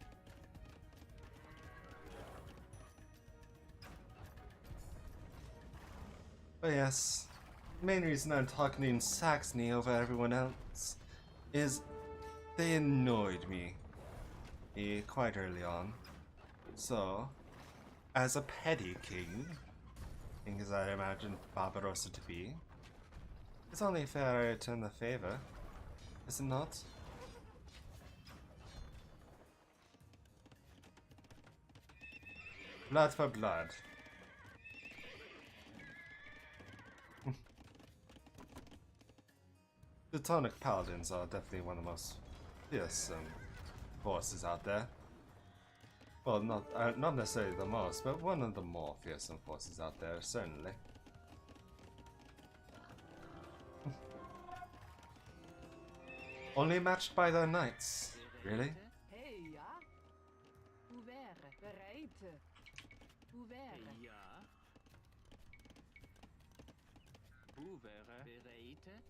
But yes, the main reason I'm talking in Saxony over everyone else is they annoyed me quite early on. So, as a petty king as I imagine Barbarossa to be, it's only fair I return the favor, is it not? Blood for blood. Teutonic paladins are definitely one of the most fearsome forces out there. Well, not necessarily the most, but one of the more fearsome forces out there, certainly. Only matched by their knights, really? Hey, ja. Ouvert. Bereid. Ouvert. Ja. Boevere. Bereite.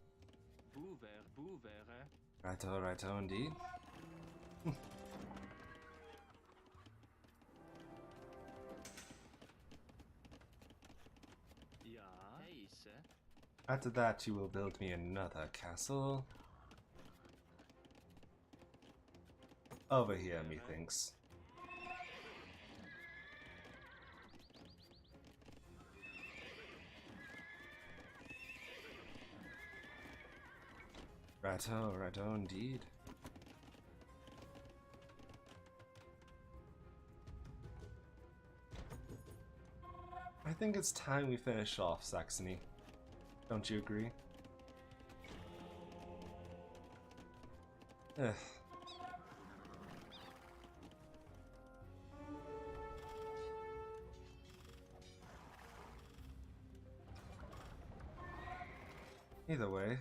Boevere. Righto, indeed. Ja. Heise. After that, you will build me another castle. Over here, methinks. Righto, indeed. I think it's time we finish off Saxony. Don't you agree? Ugh. Either way,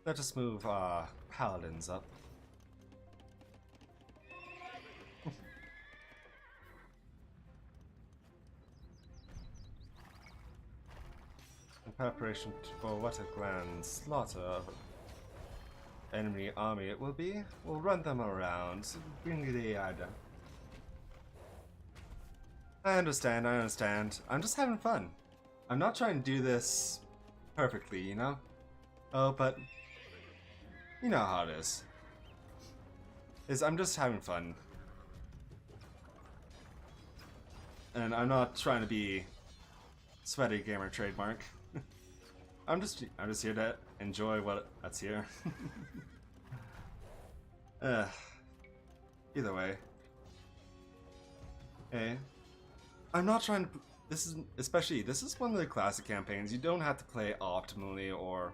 let us move our paladins up. In preparation for what a grand slaughter of enemy army it will be, we'll run them around, bring the idea. I understand. I'm just having fun. I'm not trying to do this perfectly, you know? Oh, but you know how it is. I'm just having fun. And I'm not trying to be sweaty gamer trademark. I'm just here to enjoy what's here. Either way. Hey. I'm not trying to this is one of the classic campaigns. You don't have to play optimally or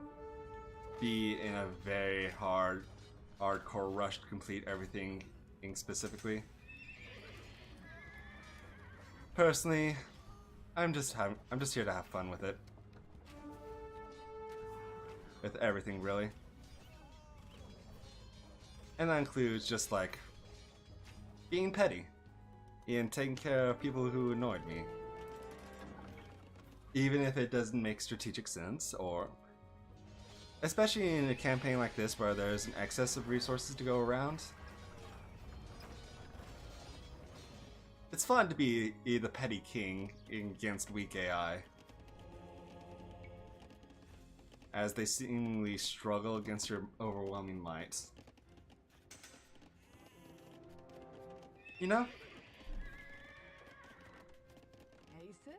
be in a very hardcore rush to complete everything specifically. Personally, I'm just here to have fun with it. With everything, really. And that includes just like being petty and taking care of people who annoyed me. Even if it doesn't make strategic sense, or especially in a campaign like this where there's an excess of resources to go around. It's fun to be the petty king against weak AI, as they seemingly struggle against your overwhelming might. You know? Heise.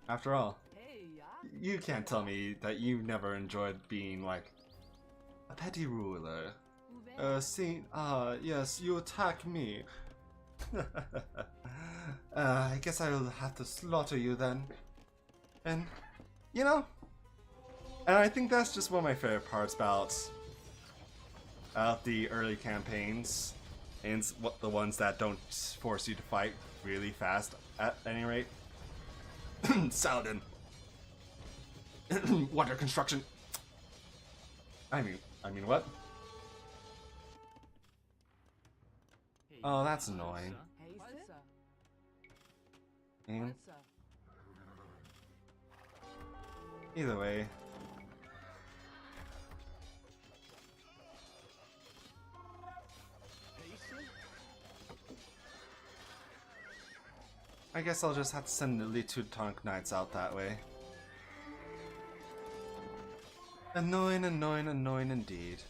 After all, Hey, ja. you can't tell me that you've never enjoyed being, like, A petty ruler. Ouvert. Yes, you attack me. I guess I'll have to slaughter you then. And, you know, and I think that's just one of my favorite parts about the early campaigns, and the ones that don't force you to fight really fast at any rate. Saladin. Water construction. I mean what? Oh, that's annoying. Heise. And Heise. either way, I guess I'll just have to send the Teutonic Knights out that way. Annoying, annoying, annoying indeed.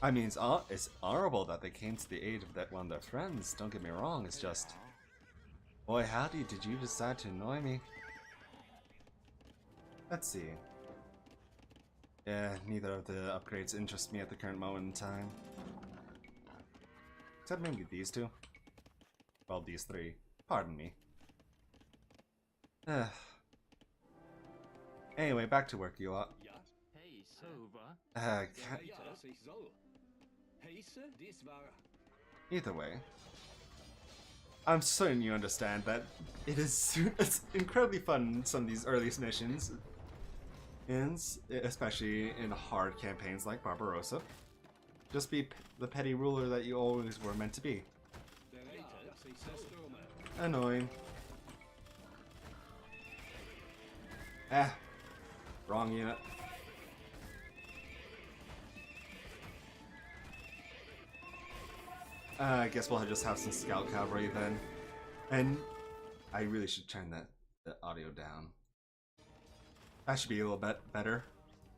I mean, it's honorable that they came to the aid of that one of their friends, don't get me wrong, it's just... Boy howdy, did you decide to annoy me? Let's see. Yeah, neither of the upgrades interest me at the current moment in time. Except maybe these two. Well, these three. Pardon me. Anyway, back to work, you lot. Heise. Over. Either way, I'm certain you understand that it's incredibly fun in some of these earliest missions, and especially in hard campaigns like Barbarossa. Just be the petty ruler that you always were meant to be. Annoying. Wrong unit. I guess we'll just have some scout cavalry then. And I really should turn the audio down. That should be a little bit better.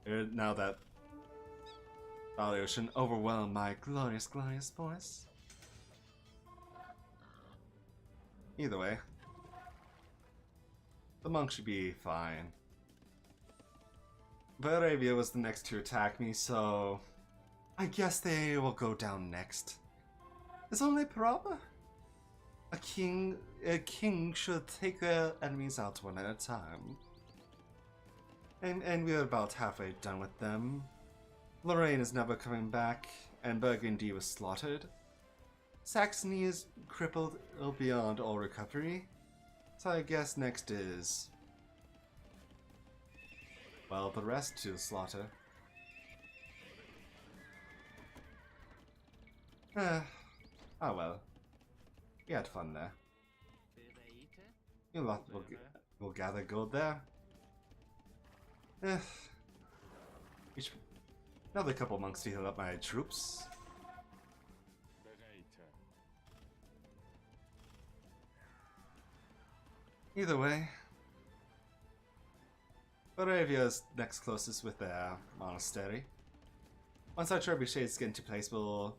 Now that audio shouldn't overwhelm my glorious, glorious voice. Either way, the monk should be fine. Varavia was the next to attack me, so I guess they will go down next. It's only proper. A king should take their enemies out one at a time. And we're about halfway done with them. Lorraine is never coming back, and Burgundy was slaughtered. Saxony is crippled beyond all recovery. So I guess next is... well, the rest to the slaughter. Oh well. We had fun there. You lot will gather gold there. Another couple monks to heal up my troops. Either way, Moravia is next closest with their monastery. Once our trebuchets get into place, we'll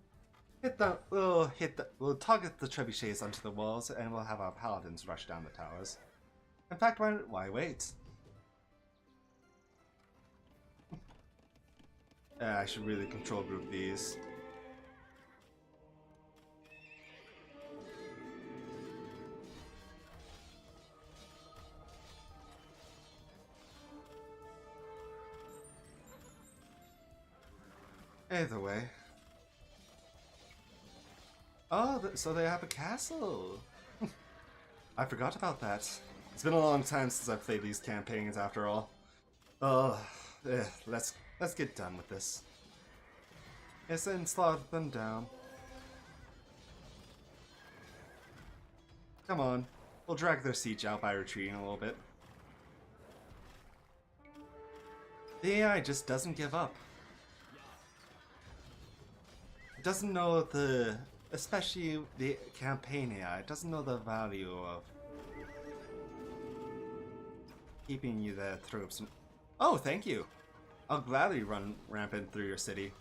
target the trebuchets onto the walls, and we'll have our paladins rush down the towers. In fact, why wait? I should really control group these. Either way. Oh, so they have a castle! I forgot about that. It's been a long time since I've played these campaigns, after all. Let's get done with this. Yes, and slaughter them down. Come on, we'll drag their siege out by retreating a little bit. The AI just doesn't give up. It doesn't know especially the campaign AI, it doesn't know the value of keeping you the troops. Oh, thank you. I'll gladly run rampant through your city.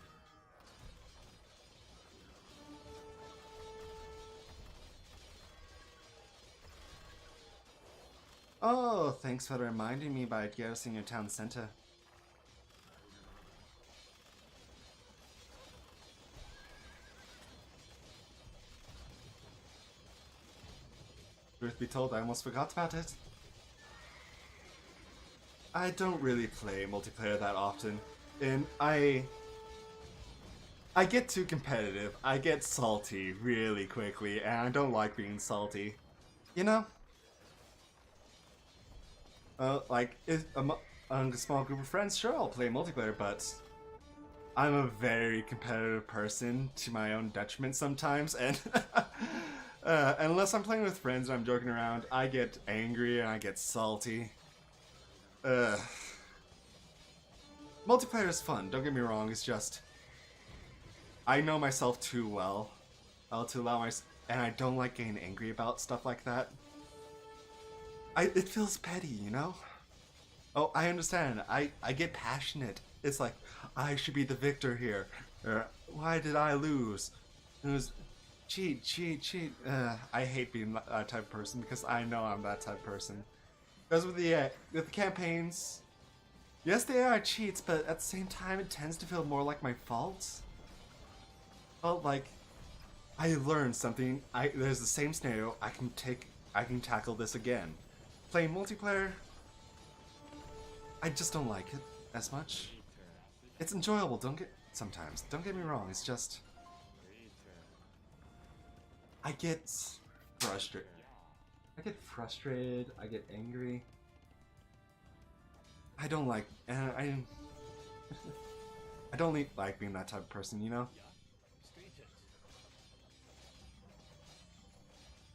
Oh, thanks for reminding me by garrisoning your town center. Truth be told, I almost forgot about it. I don't really play multiplayer that often, and I get too competitive. I get salty really quickly, and I don't like being salty. You know? Like, among a small group of friends, sure, I'll play multiplayer, but I'm a very competitive person to my own detriment sometimes, and unless I'm playing with friends and I'm joking around, I get angry and I get salty. Multiplayer is fun, don't get me wrong, it's just I know myself too well to allow and I don't like getting angry about stuff like that. It feels petty, you know? Oh, I understand. I get passionate. It's like, I should be the victor here. Or, why did I lose? It was cheat. I hate being that type of person because I know I'm that type of person. Because with the campaigns, yes, they are cheats, but at the same time, it tends to feel more like my fault. Well, like, I learned something. There's the same scenario. I can tackle this again. Playing multiplayer, I just don't like it as much. It's enjoyable, sometimes. Don't get me wrong, it's just I get frustrated. I get angry. I don't like I don't like being that type of person, you know?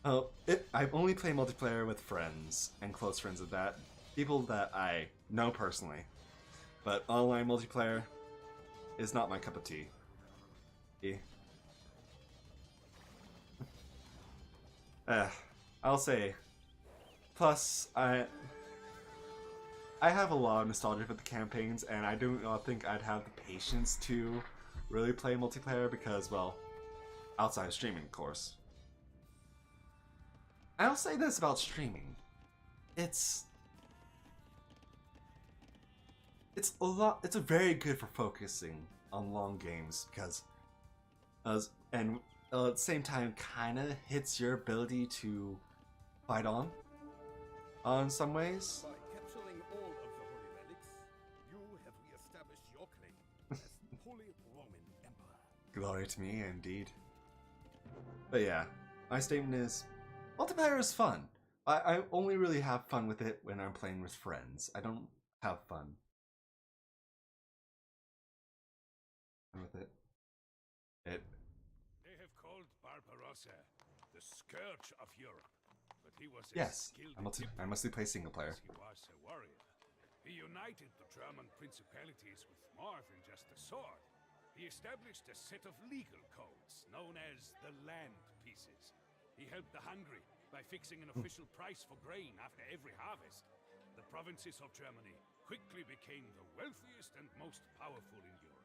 Oh, I only play multiplayer with friends, and close friends of that. People that I know personally. But online multiplayer is not my cup of tea. I'll say. Plus, I have a lot of nostalgia for the campaigns, and I do not think I'd have the patience to really play multiplayer because, well, outside of streaming, of course. I'll say this about streaming. It's very good for focusing on long games because and at the same time kind of hits your ability to fight on some ways. By capturing all of the holy relics, you have re-established your claim as the Holy Roman Emperor. Glory to me, indeed. But yeah, my statement is, multiplayer is fun. I only really have fun with it when I'm playing with friends. I don't have fun with it. They have called Barbarossa the scourge of Europe, but he was Yes, skilled I mostly play single player. he was a warrior. He united the German principalities with more than just a sword. He established a set of legal codes known as the land pieces. He helped the hungry by fixing an official price for grain after every harvest. The provinces of Germany quickly became the wealthiest and most powerful in Europe.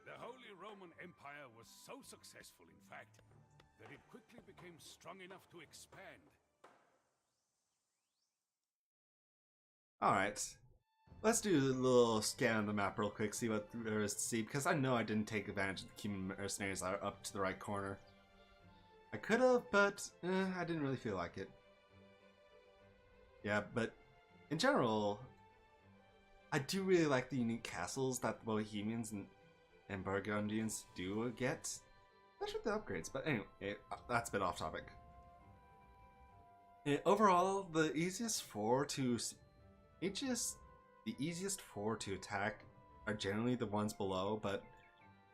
The Holy Roman Empire was so successful, in fact, that it quickly became strong enough to expand. Alright. Let's do a little scan of the map real quick, see what there is to see, because I know I didn't take advantage of the Cuban mercenaries that are up to the right corner. I could have, but I didn't really feel like it. Yeah, but in general, I do really like the unique castles that the Bohemians and Burgundians do get. Especially the upgrades, but anyway, that's a bit off topic. Overall, the easiest four to attack are generally the ones below, but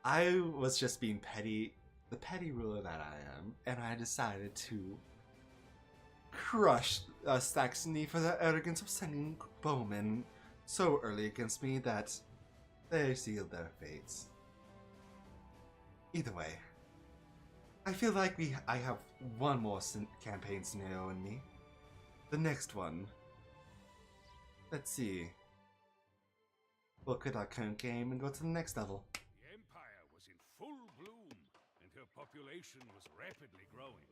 I was just being petty, the petty ruler that I am, and I decided to crush Saxony for the arrogance of sending bowmen so early against me that they sealed their fates. Either way, I feel like I have one more campaign scenario in me. The next one. Let's see. We'll quit our current game and go to the next level. The empire was in full bloom, and her population was rapidly growing.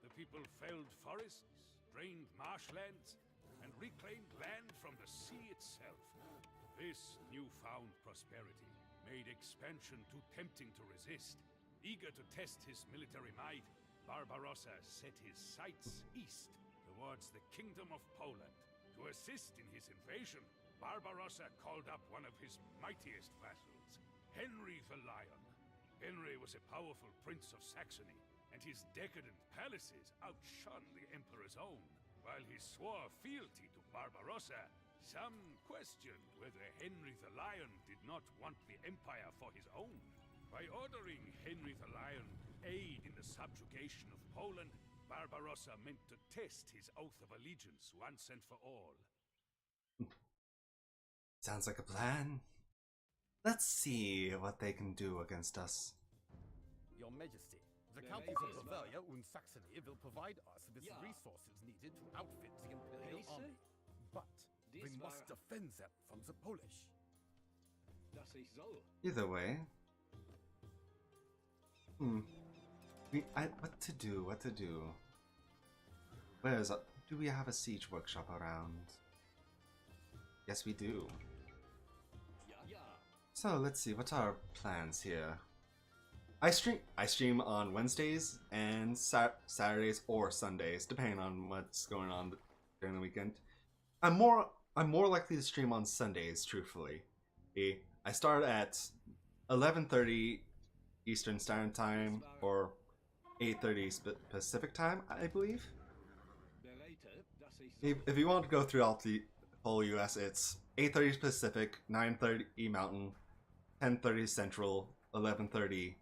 The people felled forests, drained marshlands, and and reclaimed land from the sea itself. This newfound prosperity made expansion too tempting to resist. Eager to test his military might, Barbarossa set his sights east, towards the Kingdom of Poland. To assist in his invasion, Barbarossa called up one of his mightiest vassals, Henry the Lion. Henry was a powerful prince of Saxony, and his decadent palaces outshone the emperor's own. While he swore fealty to Barbarossa, some questioned whether Henry the Lion did not want the empire for his own. By ordering Henry the Lion to aid in the subjugation of Poland, Barbarossa meant to test his oath of allegiance once and for all. Sounds like a plan. Let's see what they can do against us. Your Majesty, the counties of Bavaria and Saxony will provide us with the resources needed to outfit the Imperial Army. But we must defend them from the Polish. Either way. What to do, what to do. Where's up? Do we have a siege workshop around? Yes, we do. So let's see, what's our plans here? I stream on Wednesdays and Saturdays or Sundays, depending on what's going on during the weekend. I'm more likely to stream on Sundays, truthfully. I start at 11:30 Eastern Standard Time or 8:30 Pacific Time, I believe. If you want to go throughout the whole US, it's 8:30 Pacific, 9:30 Mountain, 10:30 Central, 11:30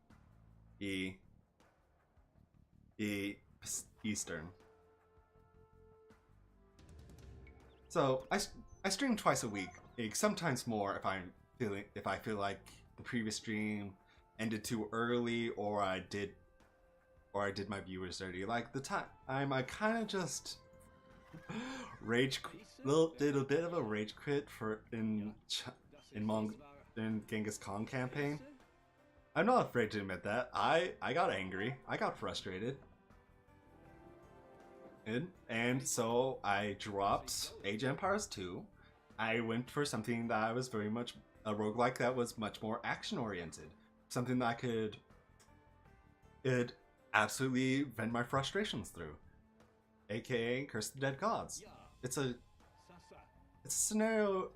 Eastern. So I stream twice a week, sometimes more if I feel like the previous stream ended too early or I did my viewers dirty. Like the time I kind of just did a bit of a rage quit in Genghis Khan campaign. I'm not afraid to admit that. I got angry. I got frustrated. And so I dropped Age of Empires 2. I went for something that was very much a roguelike that was much more action oriented. Something that I could absolutely vent my frustrations through. AKA Curse of the Dead Gods. It's a scenario.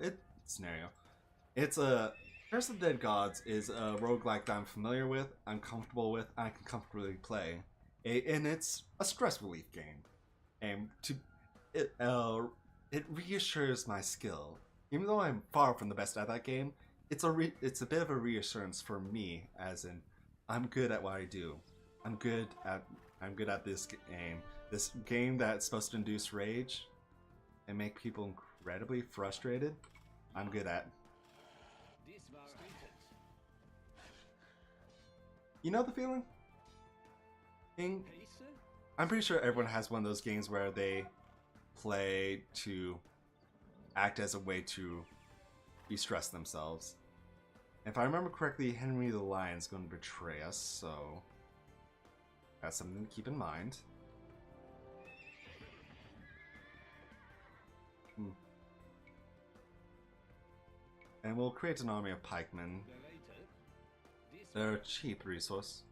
It's a Curse of the Dead Gods is a roguelike that I'm familiar with, I'm comfortable with, I can comfortably play. And it's a stress relief game. And it reassures my skill. Even though I'm far from the best at that game, it's a bit of a reassurance for me, as in I'm good at what I do. I'm good at this game. This game that's supposed to induce rage and make people incredibly frustrated, I'm good at. You know the feeling? I'm pretty sure everyone has one of those games where they play to act as a way to de-stress themselves. If I remember correctly, Henry the Lion's going to betray us, so that's something to keep in mind. And we'll create an army of pikemen. They're a cheap resource.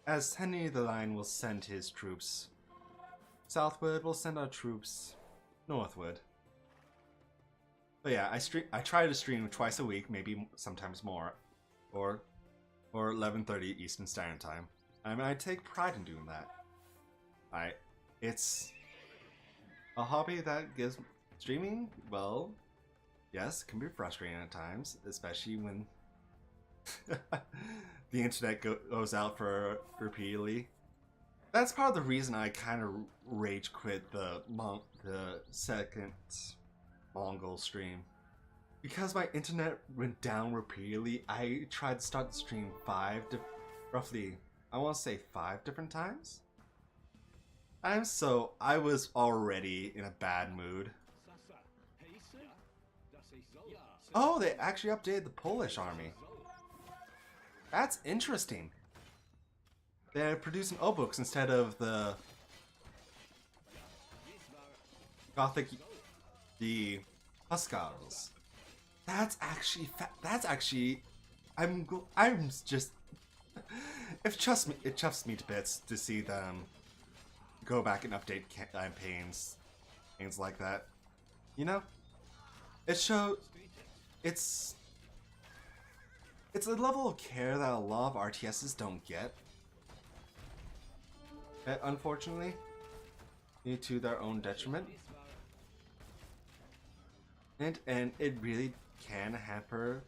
As Henry the Lion will send his troops southward, we'll send our troops northward. But yeah, I try to stream twice a week, maybe sometimes more, or 11:30 Eastern Standard Time. I mean, I take pride in doing that. It's a hobby that gives streaming. Well, yes, it can be frustrating at times, especially when the internet goes out for repeatedly. That's part of the reason I kind of rage quit the second Mongol stream. Because my internet went down repeatedly, I tried to start the stream roughly, I want to say 5 different times? I was already in a bad mood. Oh, they actually updated the Polish army. That's interesting. They're producing O-books instead of the Gothic, the Huskarls. That's actually, I'm just, it chuffs me to bits to see them go back and update campaigns, things like that. You know, it's a level of care that a lot of RTSs don't get. Unfortunately, to their own detriment. And it really can hamper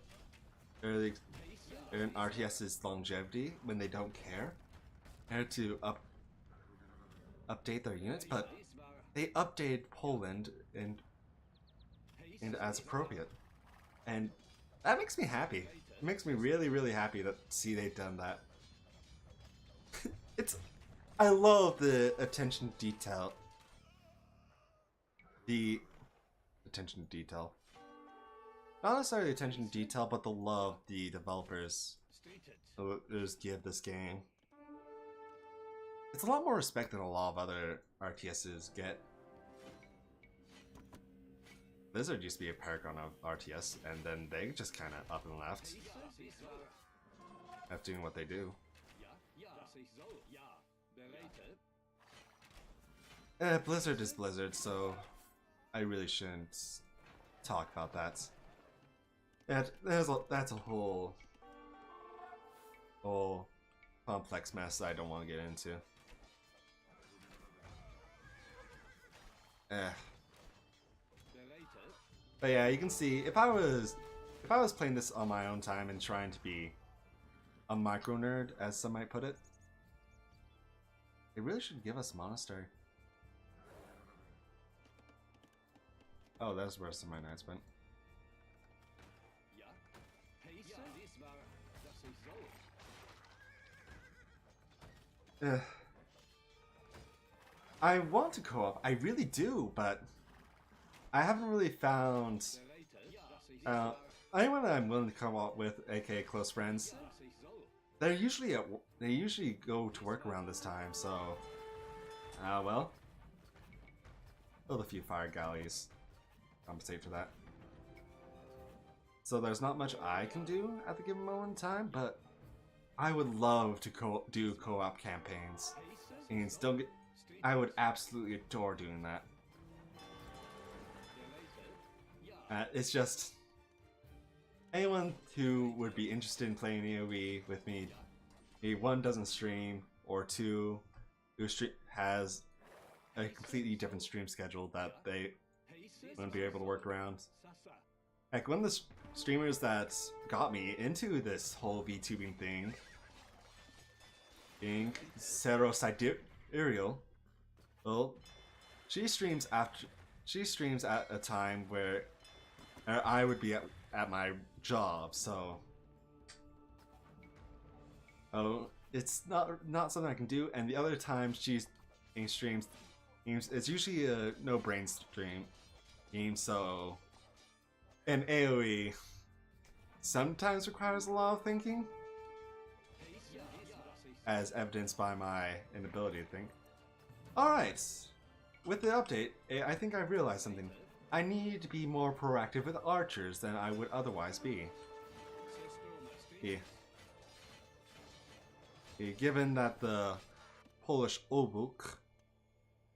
an RTS's longevity when they don't care and to update their units, but they updated Poland and as appropriate, and that makes me happy. It makes me really happy to see they've done that. I love the attention to detail. The attention to detail. Not necessarily attention to detail, but the love the developers give this game. It's a lot more respect than a lot of other RTSs get. Blizzard used to be a paragon of RTS, and then they just kind of up and left. After doing what they do. Blizzard is Blizzard, so I really shouldn't talk about that. That's a whole complex mess I don't want to get into. But yeah, you can see if I was playing this on my own time and trying to be a micro nerd, as some might put it, they really should give us monastery. Oh, that's where some of my nights went. I want to co-op, I really do, but I haven't really found anyone that I'm willing to co-op with, aka close friends. They usually go to work around this time, so well, build a few fire galleys, compensate for that. So there's not much I can do at the given moment in time, but I would love to do co-op campaigns, and still get. I would absolutely adore doing that. It's just anyone who would be interested in playing AoE with me, one doesn't stream, or two who has a completely different stream schedule that they wouldn't be able to work around. Like one of the streamers that got me into this whole VTubing thing, being Zero Sidereal. Well, she streams at a time where I would be at my job, so it's not something I can do. And the other times she's in streams, it's usually a no brain stream game, so an AoE sometimes requires a lot of thinking, as evidenced by my inability to think. Alright, with the update, I think I realized something. I need to be more proactive with archers than I would otherwise be. Given that the Polish obuk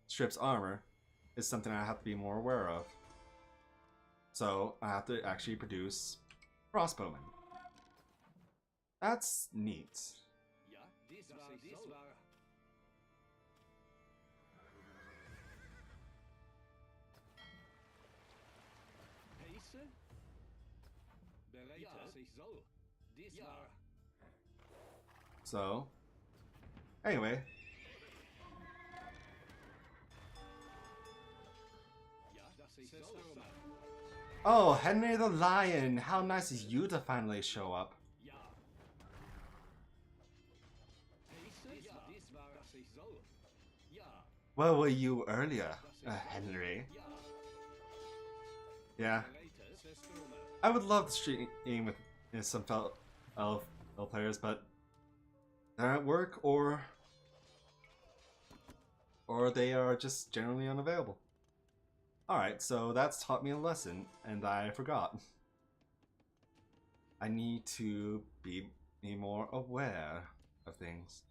strips armor is something I have to be more aware of. So I have to actually produce crossbowmen. That's neat. So, anyway. Oh, Henry the Lion! How nice is you to finally show up. Where were you earlier, Henry? Yeah. I would love to stream with some fellow players, but they're at work or they are just generally unavailable. Alright, so that's taught me a lesson, and I forgot. I need to be more aware of things.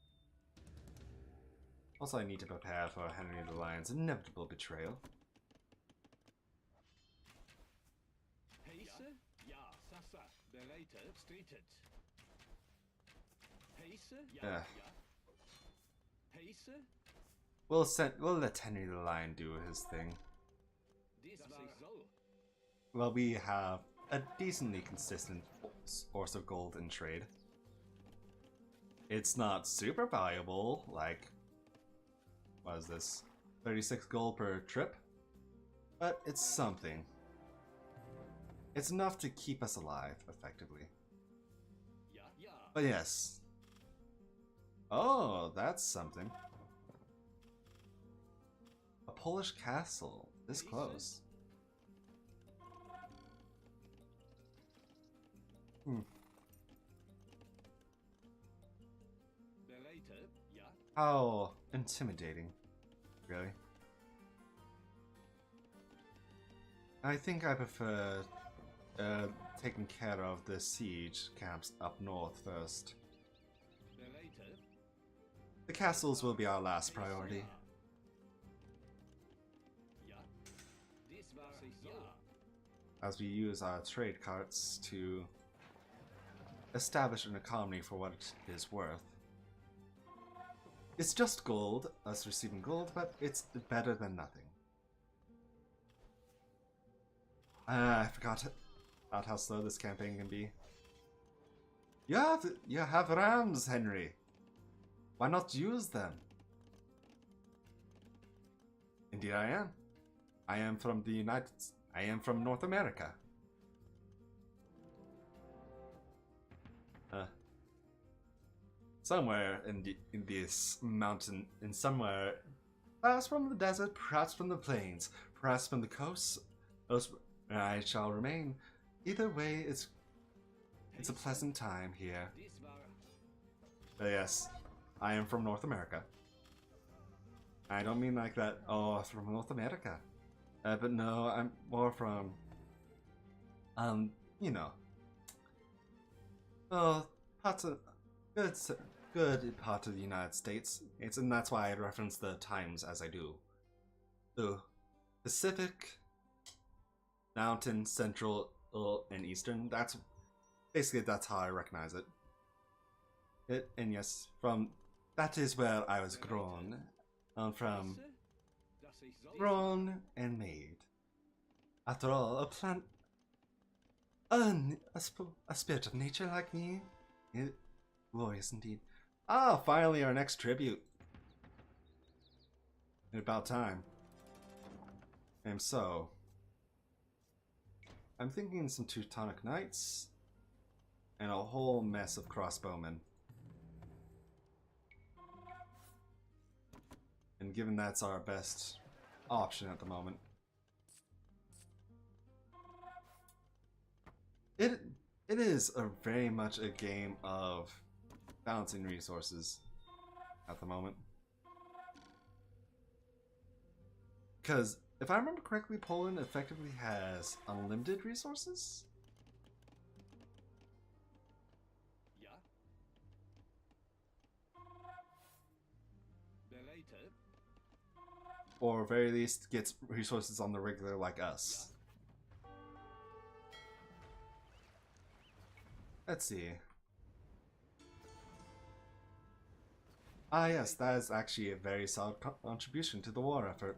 Also, I need to prepare for Henry the Lion's inevitable betrayal. Pace? Ja, Sasa. Bereiter, streetet. Pace? Ja, Yeah. ja. Pace? We'll let Henry the Lion do his thing. Dies war so. Well, we have a decently consistent source of gold in trade. It's not super valuable, like, what is this? 36 gold per trip? But it's something. It's enough to keep us alive, effectively. Ja, ja. But yes. Oh, that's something. A Polish castle, this close. Bereiter, ja. How intimidating, really. I think I prefer taking care of the siege camps up north first. Bereiter. The castles will be our last priority. Ja. Dies war so. As we use our trade carts to establish an economy for what it is worth. It's just gold, us receiving gold, but it's better than nothing. I forgot about how slow this campaign can be. You have rams, Henry. Why not use them? Indeed I am. I am from North America. Somewhere in this mountain, perhaps from the desert, perhaps from the plains, perhaps from the coast, I shall remain. Either way, it's a pleasant time here. Dies war. But yes, I am from North America. I don't mean like that, oh, from North America. But no, I'm more from, you know, parts of, good part of the United States. And that's why I reference the times as I do. The Pacific, Mountain, Central, and Eastern. That's how I recognize it. And yes, that is where I was grown. From Das ist so. grown and made. After all, a plant, a spirit of nature like me, glorious indeed. Ah, finally our next tribute. About time. And so, I'm thinking some Teutonic Knights and a whole mess of crossbowmen. And given that's our best option at the moment, it is very much a game of balancing resources at the moment. Because if I remember correctly, Poland effectively has unlimited resources. Ja. Bereiter. Or very least gets resources on the regular like us. Let's see. Ah yes, that is actually a very solid contribution to the war effort.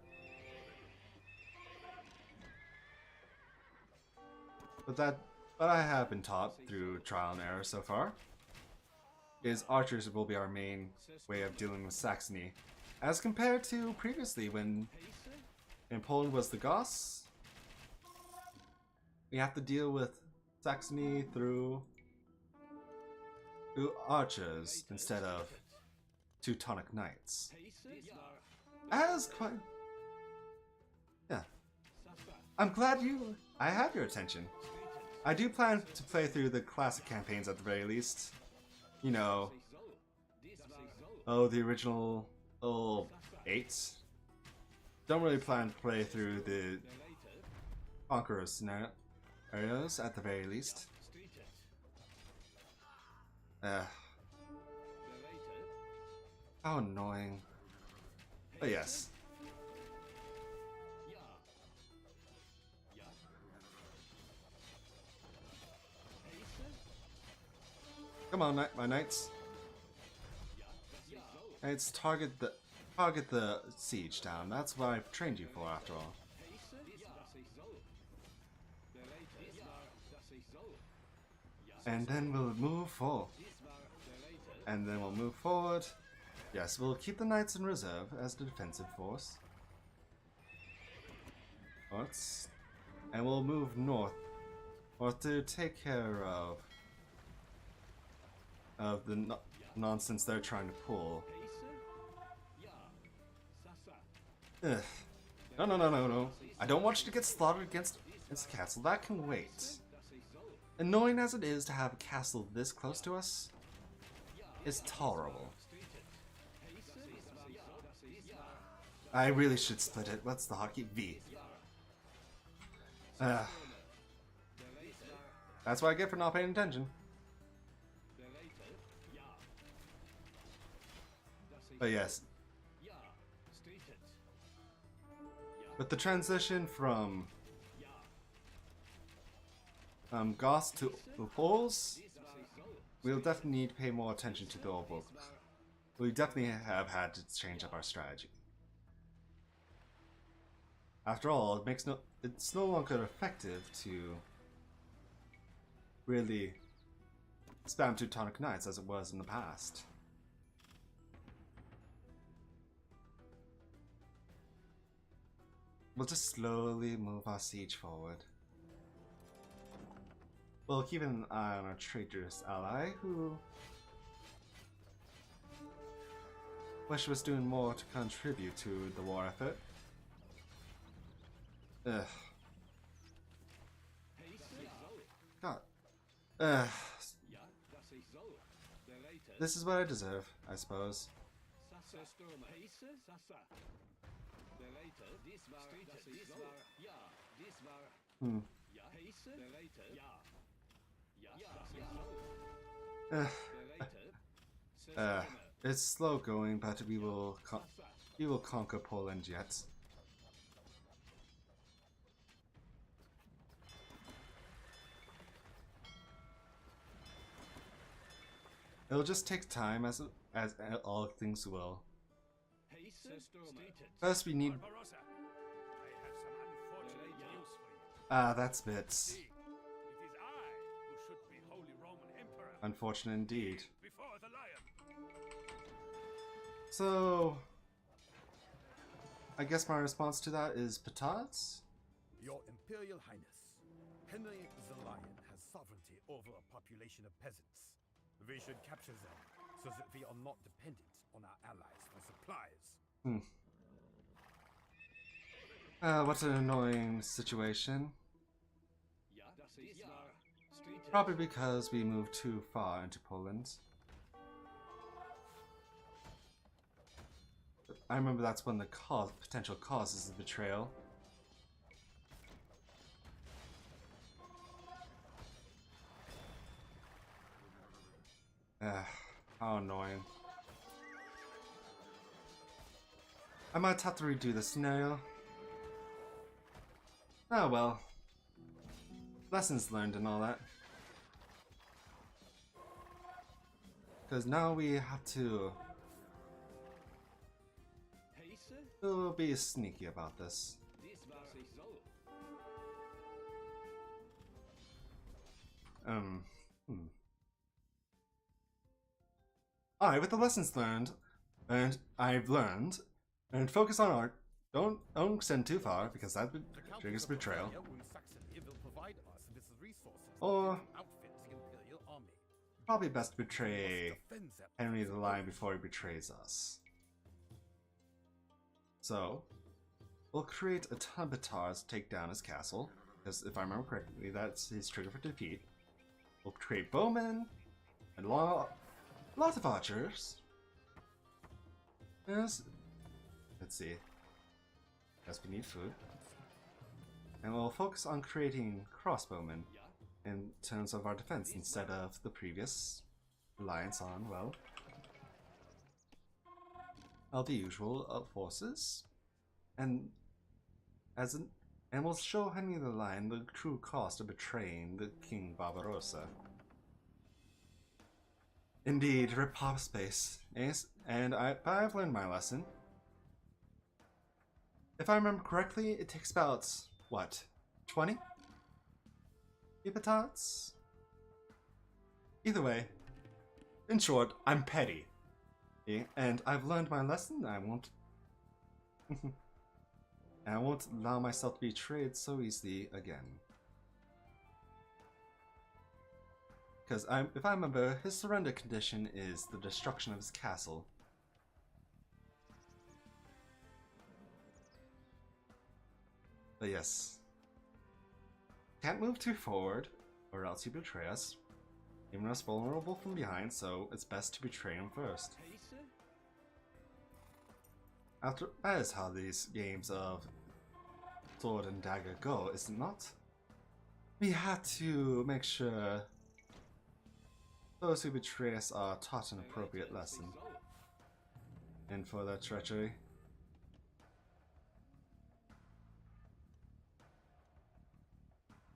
But I have been taught through trial and error so far is archers will be our main way of dealing with Saxony, as compared to previously when Pace? in Poland was the Goths. We have to deal with Saxony through archers instead of Teutonic Knights. Pace? Ja. As quite, yeah. Sasa. I'm glad I have your attention. I do plan to play through the classic campaigns at the very least. You know, So. Dies war so. the original 8. Don't really plan to play through the conqueror scenarios at the very least. Streeted. Ugh, Berated. how annoying. But yes. Ja. Ja. Heise. Come on, my knights. Ja. Das ist so. Knights, target the siege town. That's what I've trained you for, after all. Heise. Ja. Das ist so. Berated. Ja. Das ist so. Ja. And then we'll move forward. Dies war berated. And then we'll move forward. Yes, we'll keep the knights in reserve as the defensive force. And we'll move north to take care of the nonsense they're trying to pull. Heise. Ja. Sasa. Ugh. No. I don't want you to get slaughtered against the castle. That can wait. Das ist so. Annoying as it is to have a castle this close to us, it's tolerable. Streeted. Heise. Dies war ja. Das ist ja. I really should split it. What's the hotkey? V. Berated. That's what I get for not paying attention. Berated. Ja. Das ist But yes, ja. Streeted. with the transition from Ja. Goths to Poles, Dies war so. we'll definitely need to pay more attention to the old book. We definitely have had to change up our strategy. After all, it's no longer effective to really spam Teutonic Knights as it was in the past. We'll just slowly move our siege forward. We'll keep an eye on our traitorous ally, who was doing more to contribute to the war effort. Ugh. Heise. God. Ugh. Ja. Das ist so. Berated. This is what I deserve, I suppose. Sasa. Stürmer. Heise. Sasa. Berated. Dies war. Das ist so. Ja. Dies war. Ja. Heise. Berated. Ja. Ja. Das ist so. Ugh. Berated. Uh, Stürmer. it's slow going, but we will Sasa. conquer Poland yet. It'll just take time, as all things will. Heise. Stürmer. Streeted. First, we need. Barbarossa, I have some unfortunate news for you. Ah, that's bits. See, it is I who should be Holy Roman Emperor Unfortunate indeed. before the lion. So, I guess my response to that is patads. Your Imperial Highness, Henry the Lion has sovereignty over a population of peasants. We should capture them so that we are not dependent on our allies for supplies. What an annoying situation. Ja. Das ist war. Streeted. Probably because we moved too far into Poland. I remember that's when the potential causes of betrayal. How annoying. I might have to redo the scenario. Oh well. Lessons learned and all that. Because now we have to Heise. be sneaky about this. Dies war. Das ist so. Alright, with the lessons learned, and focus on art. Don't extend too far, because that triggers betrayal. Bavaria and Saxony will provide us with resources Or- to outfit the Imperial army. Probably best to We betray must defend them Henry the against Lion Mongols. before he betrays us. So, we'll create a ton of Batars to take down his castle, because if I remember correctly, that's his trigger for defeat. We'll create bowmen, and lots of archers. Yes. Let's see. Guess we need food. And we'll focus on creating crossbowmen in terms of our defense instead of the previous reliance on, well, the usual forces. And we'll show Henry the Lion the true cost of betraying the King Barbarossa. Indeed, rip pop space. Yes, and I've learned my lesson. If I remember correctly, it takes about, what, 20? Hippotons? Either way, in short, I'm petty. Yeah, and I've learned my lesson. I won't allow myself to be betrayed so easily again. Because if I remember, his surrender condition is the destruction of his castle. But yes. Can't move too forward, or else you betray us. Even us vulnerable from behind, so it's best to betray him first. That is how these games of sword and dagger go, is it not? We had to make sure those who betray us are taught an appropriate lesson. And for their treachery.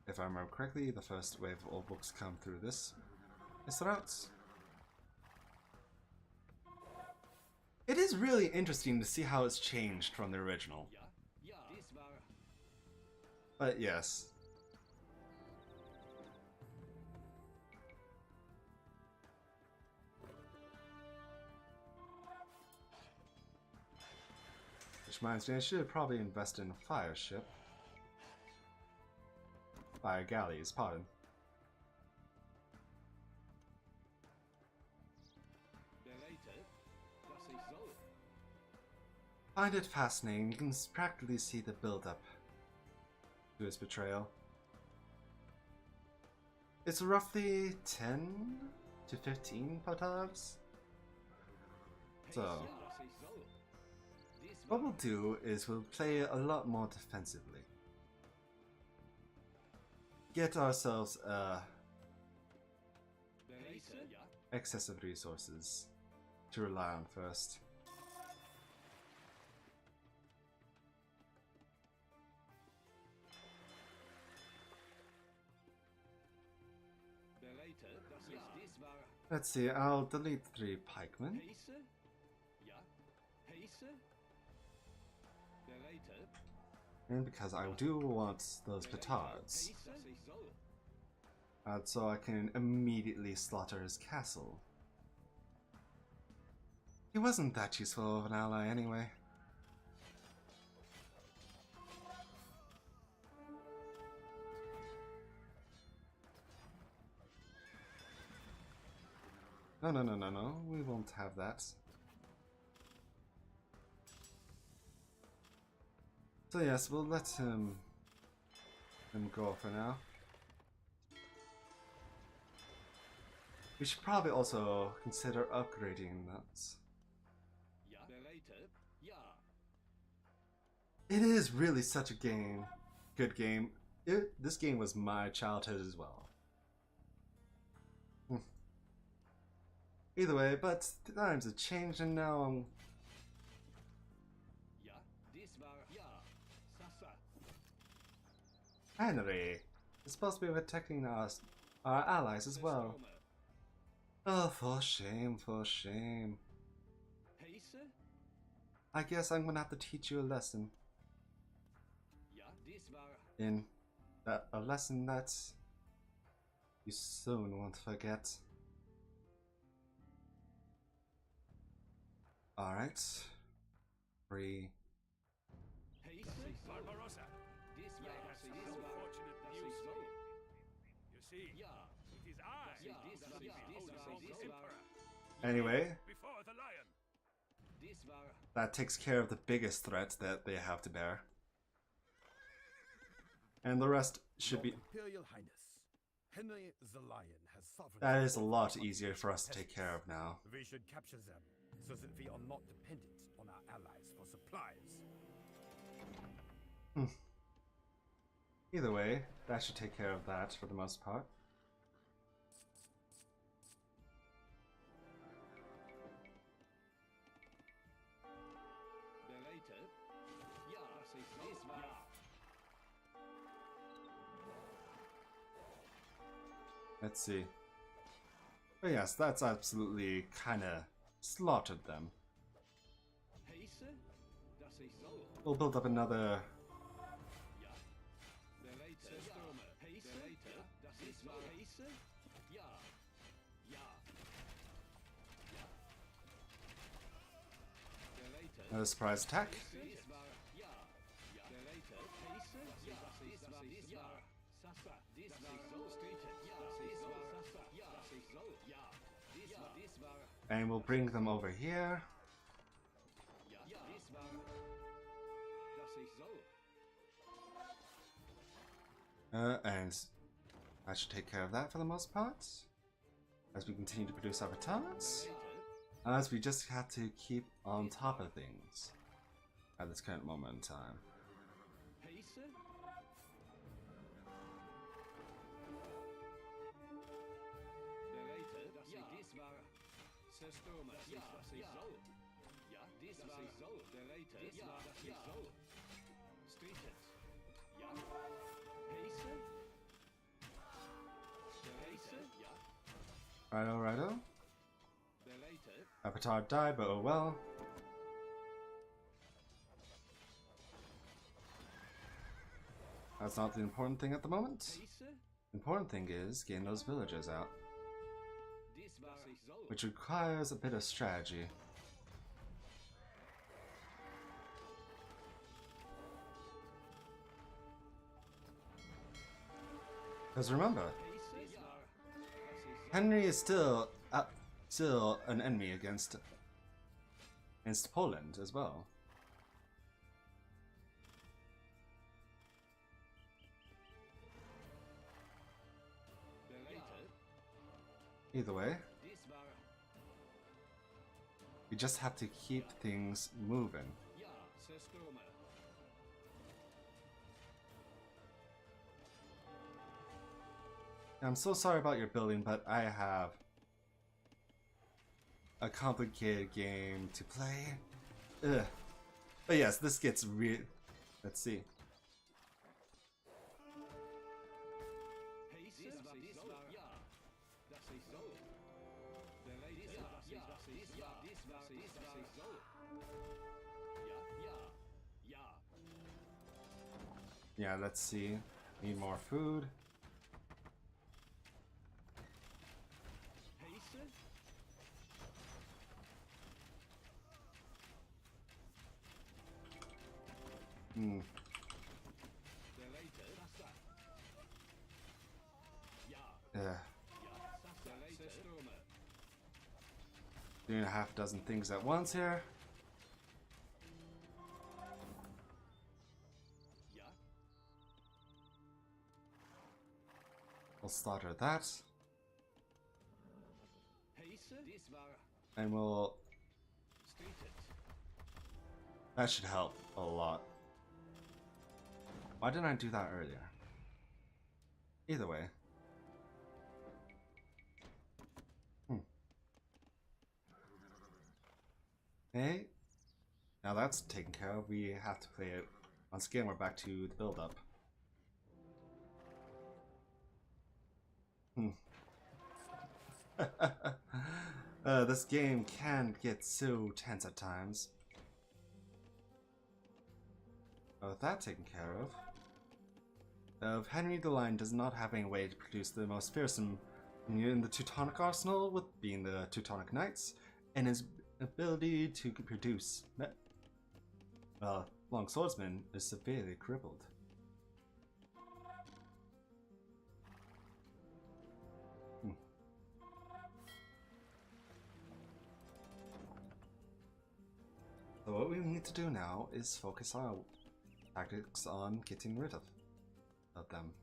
If I remember correctly, the first wave of all books come through this route. It is really interesting to see how it's changed from the original. But yes. Which reminds me, I should probably invest in a fire ship. Fire galleys, pardon. I find it fascinating. You can practically see the build-up to his betrayal. It's roughly 10 to 15 potards. So, what we'll do is we'll play a lot more defensively. Get ourselves excessive resources to rely on first. Let's see, I'll delete 3 pikemen. And because I do want those petards. So I can immediately slaughter his castle. He wasn't that useful of an ally anyway. No, we won't have that. So yes, we'll let him go for now. We should probably also consider upgrading that. It is really such a good game. This game was my childhood as well. Either way, but the times have changed and now I'm... Henry is supposed to be protecting our allies as well. Oh, for shame, for shame. I guess I'm gonna have to teach you a lesson. A lesson that you soon won't forget. Alright. Free. Barbarossa, I have some unfortunate news for you. You see, it is I that will behold the Emperor Anyway, before the lion. that takes care of the biggest threat that they have to bear. And the rest should be... Imperial Highness, Henry the Lion has sovereignty. That is a lot over easier for us to take peasants. care of now. We should capture them so that we are not dependent on our allies for supplies. Either way, that should take care of that for the most part. Bereitet? Ja, das ist dies war. Let's see. But yes, that's absolutely kinda slaughtered them. Heiße? Das ist so. We'll build up another. Ja. Bereitet? Stürme. Heiße? Bereitet? Das ist war. Heiße? Ja. Ja. Ja. Bereitet? Another surprise attack. Dies war. Ja. Ja. Bereitet? Heiße? Ja. Dies war. Dies war. Sasa. Dies war. So. Streetet. Ja. Dies war. Sasa. Ja. Das ist so. Ja. Dies war. Dies war. And we'll bring them over here. Ja. Dies war. Das ist so. And that should take care of that for the most part. As we continue to produce avatars. As we just have to keep on top of things at this current moment in time. Heiße? Bereitet? Das ja. Dies war. Zerstürme. Ja. Das ist so. Ja. Dies war. So. Bereitet? Ja. Das ist so. Streetet. Ja. Heiße? Bereitet? Ja. Righto, righto. Bereitet? Avatar died, but oh well. That's not the important thing at the moment. Heiße? The important thing is getting those villagers out, Dies war. Das ist so. which requires a bit of strategy. Because remember, Heiße? Ja. Das ist so. Henry is still an enemy against Poland as well. Bereitet? Either way, Dies war. we just have to keep things moving. Ja. Zerstürme. I'm so sorry about your building, but I have a complicated game to play. Ugh. But yes, this gets real. Let's see. Heiße? Dies war. Dies war. Ja. Das ist so. Bereitet? Ja. Ja. Das ist ja. Dies war. Dies war. Das ist so. Ja. Ja. Ja. Yeah, let's see. Need more food. Heiße? Hmm. Bereitet? Sasa. Ja. Ugh. Ja. Sasa. Zerstürme. Doing a half dozen things at once here. Ja. We'll slaughter that, Heiße? Dies war. and we'll. Streetet. That should help a lot. Why didn't I do that earlier? Either way. Okay. Now that's taken care of. We have to play it. Once again, we're back to the build-up. This game can get so tense at times. With that taken care of, Henry the Lion does not have any way to produce the most fearsome in the Teutonic arsenal, with being the Teutonic Knights, and his ability to produce long swordsmen is severely crippled. So what we need to do now is focus our tactics on getting rid of them.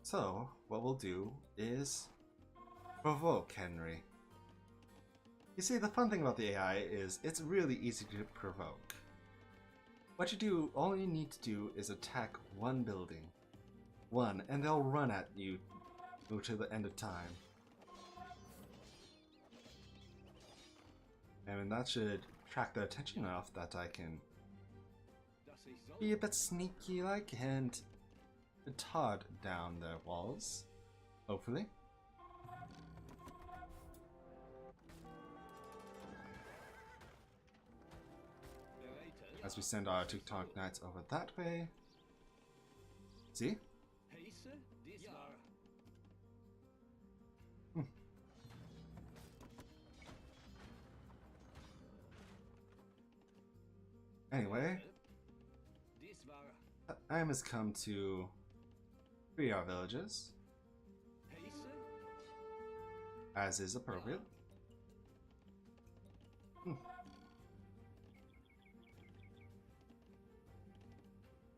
So what we'll do is provoke Henry. You see, the fun thing about the AI is it's really easy to provoke. what you do, all you need to do is attack one building. One, and they'll run at you to the end of time. And that should attract their attention enough that I can be a bit sneaky like and Todd down their walls, hopefully. As we send our Teutonic Knights over that way. See? Anyway, the time has come to free our villages, as is appropriate.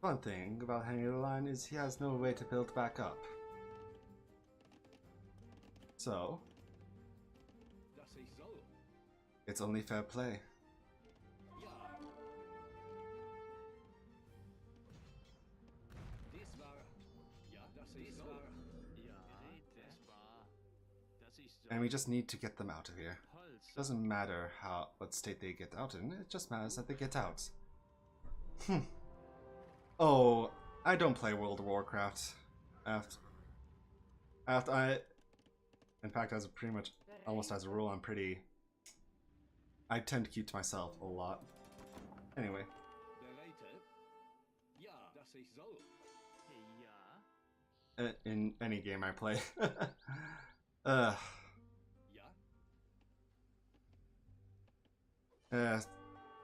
One thing about Henry the Lion is he has no way to build back up. So, it's only fair play. And we just need to get them out of here. Doesn't matter what state they get out in, it just matters that they get out. Oh, I don't play World of Warcraft. In fact, as a pretty much, almost as a rule, I tend to keep to myself a lot. Anyway. In any game I play.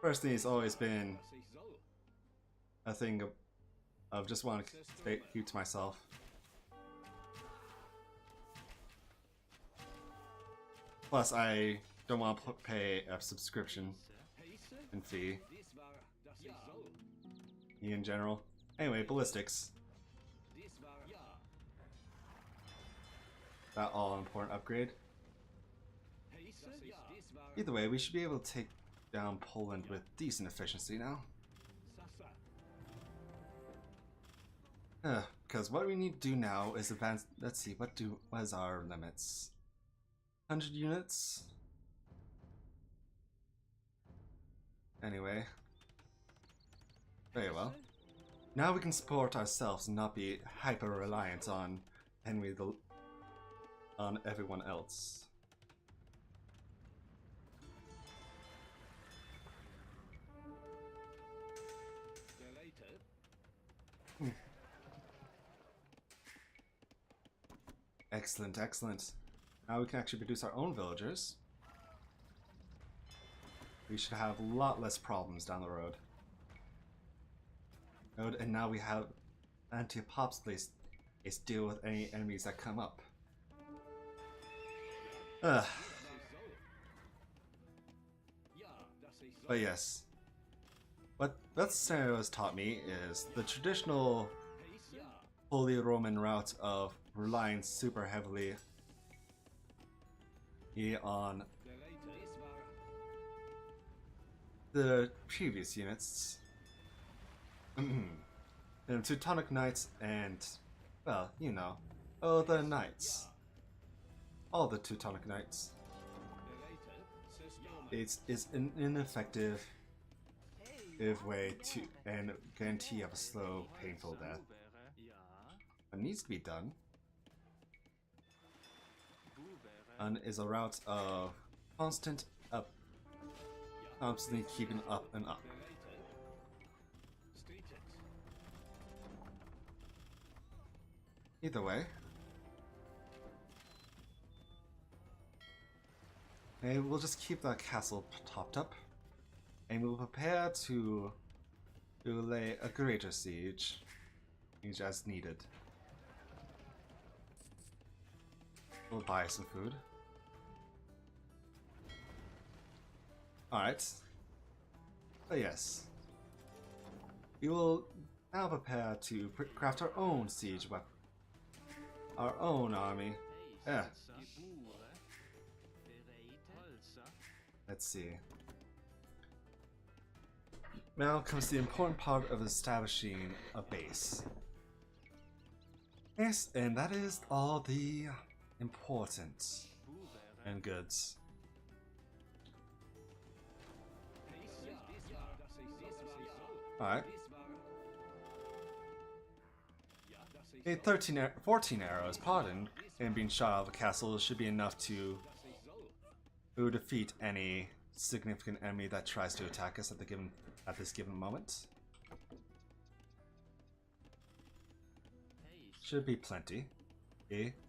First thing has always been a thing of just wanting to keep to myself. Plus, I don't want to pay a subscription and fee in general. Anyway, ballistics. That all-important upgrade. Either way, we should be able to take down Poland with decent efficiency now. Because what we need to do now is advance. Let's see, what is our limits? 100 units? Anyway. Very well. Now we can support ourselves and not be hyper-reliant on on everyone else. Excellent, excellent. Now we can actually produce our own villagers. We should have a lot less problems down the road. And now we have anti-pops place to deal with any enemies that come up. But yes, what that scenario has taught me is the traditional Holy Roman route of relying super heavily on the previous units. The Teutonic Knights and, well, you know, the Knights. All the Teutonic Knights. It's an ineffective way to and guarantee of a slow, painful death. What needs to be done is a route of constantly keeping up and up. Either way, and we'll just keep that castle topped up, and we'll prepare to lay a greater siege as needed. We'll buy some food. Alright. But yes. We will now prepare to craft our own siege weapon. Our own army. Yeah. Let's see. now comes the important part of establishing a base. Yes, and that is all the important and goods. Alright. A 14 arrows, pardon, and being shot out of a castle should be enough to defeat any significant enemy that tries to attack us at this given moment. Should be plenty.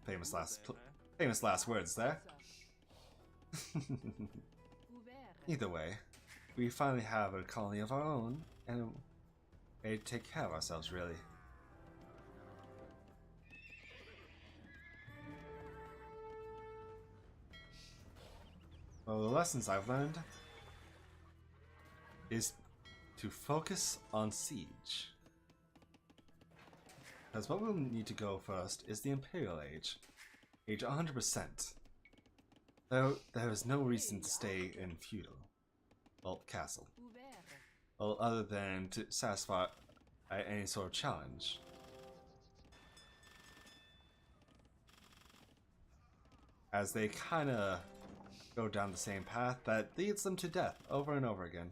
Famous last words there. Either way, we finally have a colony of our own, and we take care of ourselves, really. Well, the lessons I've learned is to focus on siege. Because what we'll need to go first is the Imperial Age. Age 100%. Though there is no reason to stay in feudal, well, castle. Well, other than to satisfy any sort of challenge. As they kinda go down the same path that leads them to death over and over again.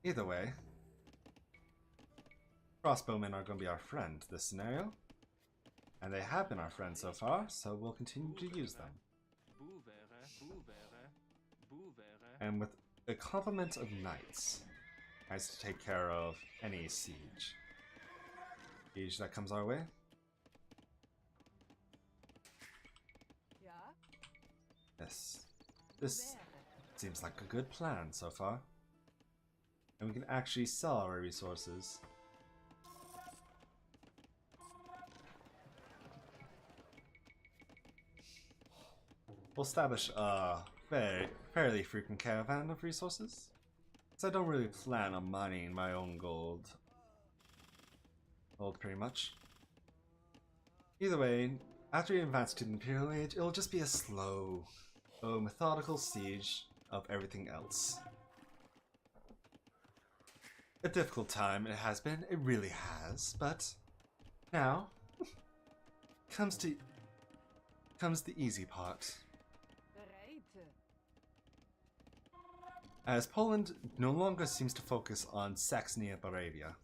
Either way, crossbowmen are going to be our friend this scenario, and they have been our friend so far, so we'll continue to use them. And with a complement of knights, nice to take care of any siege that comes our way. Yes, this seems like a good plan so far. And we can actually sell our resources. We'll establish a fairly frequent caravan of resources. So I don't really plan on mining my own gold. Pretty much. Either way, after we advance to the Imperial Age, it'll just be a slow, methodical siege of everything else. A difficult time it has been, it really has, but now comes the easy part. As Poland no longer seems to focus on Saxony and Moravia,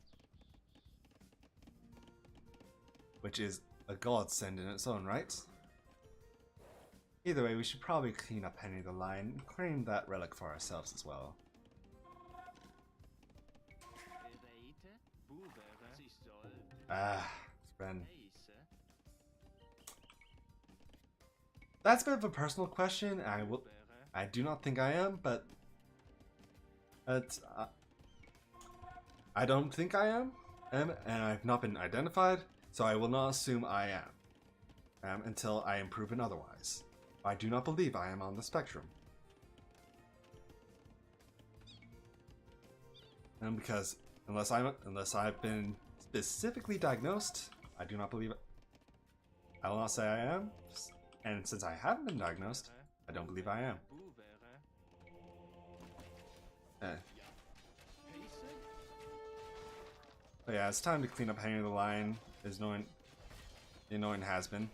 which is a godsend in its own right. Either way, we should probably clean up Henry the Lion and claim that relic for ourselves as well. Friend. That's a bit of a personal question. I do not think I am, but I don't think I am, and I've not been identified, so I will not assume I am until I am proven otherwise. I do not believe I am on the spectrum. And because unless I've been specifically diagnosed, I do not believe it. I will not say I am, and since I haven't been diagnosed, I don't believe I am. But yeah, it's time to clean up Henry the Lion, as the annoying has been.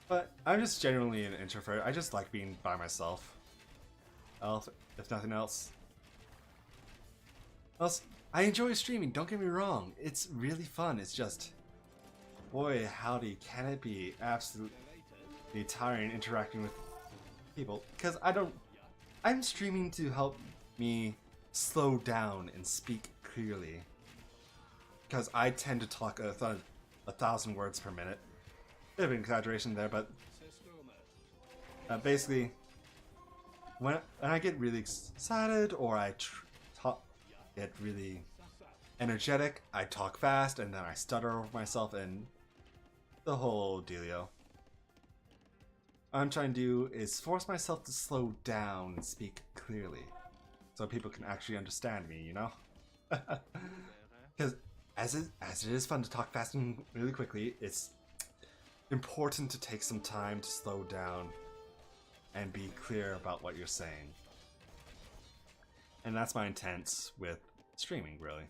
But I'm just generally an introvert. I just like being by myself. If nothing else. I enjoy streaming, don't get me wrong. It's really fun. It's just, boy howdy, can it be absolutely tiring interacting with people. Because I'm streaming to help me slow down and speak clearly. Because I tend to talk 1,000 words per minute. Bit of an exaggeration there, but basically, when I get really excited or I get really energetic, I talk fast and then I stutter over myself and the whole dealio. What I'm trying to do is force myself to slow down and speak clearly so people can actually understand me, you know? Because as it is fun to talk fast and really quickly, it's important to take some time to slow down and be clear about what you're saying. And that's my intent with streaming, really.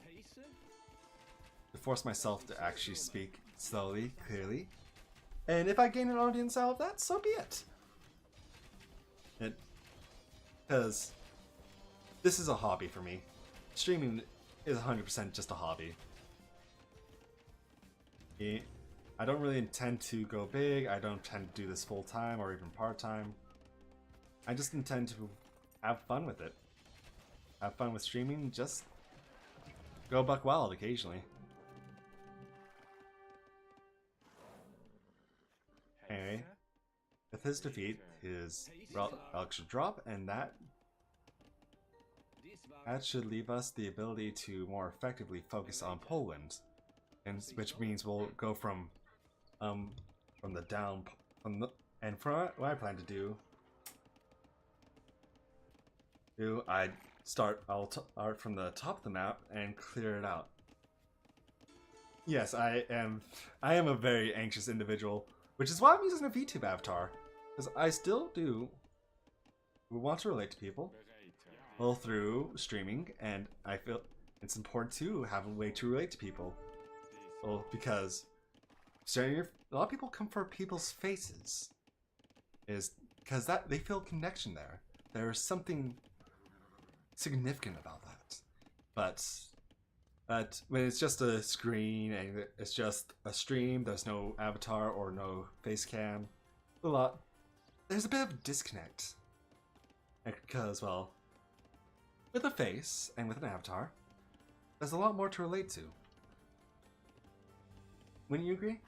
To force myself to actually speak slowly, clearly. And if I gain an audience out of that, so be it. Because this is a hobby for me. Streaming is 100% just a hobby. I don't really intend to go big. I don't intend to do this full time or even part time. I just intend to have fun with it. Have fun with streaming, just go buck wild occasionally. Anyway, with his defeat, his relic should drop, and that should leave us the ability to more effectively focus on Poland, and which means we'll go from the down and for what I plan to do, I'll start from the top of the map and clear it out. Yes, I am a very anxious individual, which is why I'm using a VTube avatar, because I still do want to relate to people, well, through streaming, and I feel it's important to have a way to relate to people. Well, because a lot of people come for people's faces, is because that they feel connection there. There's something significant about that. But when it's just a screen and it's just a stream, there's no avatar or no face cam, there's a bit of a disconnect. Because, well, with a face and with an avatar, there's a lot more to relate to. Wouldn't you agree?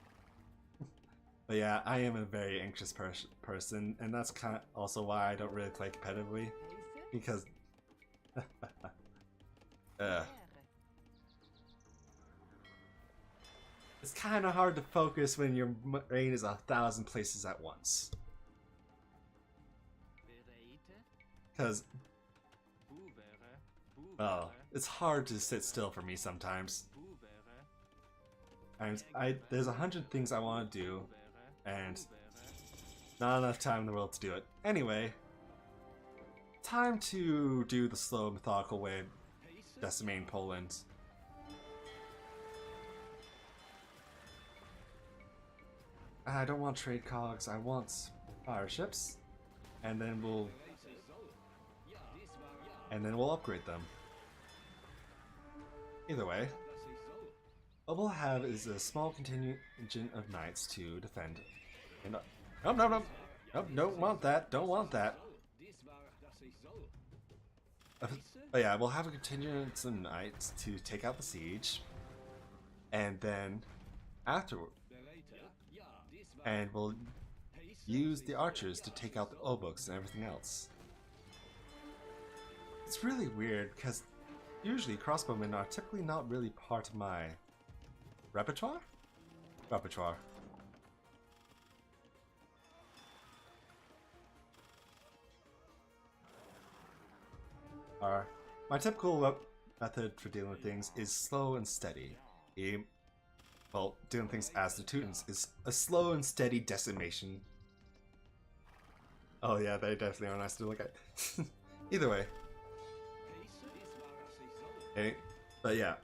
But yeah, I am a very anxious person, and that's kind of also why I don't really play competitively, because it's kind of hard to focus when your brain is 1,000 places at once. Because, well, it's hard to sit still for me sometimes. There's 100 things I want to do, and not enough time in the world to do it. Anyway, time to do the slow, methodical way of decimating Poland. I don't want trade cogs, I want fire ships, and then we'll upgrade them. Either way, what we'll have is a small contingent of knights to defend. And no, don't want that. Don't want that. But yeah, we'll have a contingent of knights to take out the siege, and then afterward, and we'll use the archers to take out the oboks and everything else. It's really weird because usually crossbowmen are typically not really part of my repertoire? Repertoire. My typical method for dealing with things is slow and steady. Well, doing things as the Teutons is a slow and steady decimation. Oh yeah, they definitely are nice to look at. Either way. Okay, but yeah.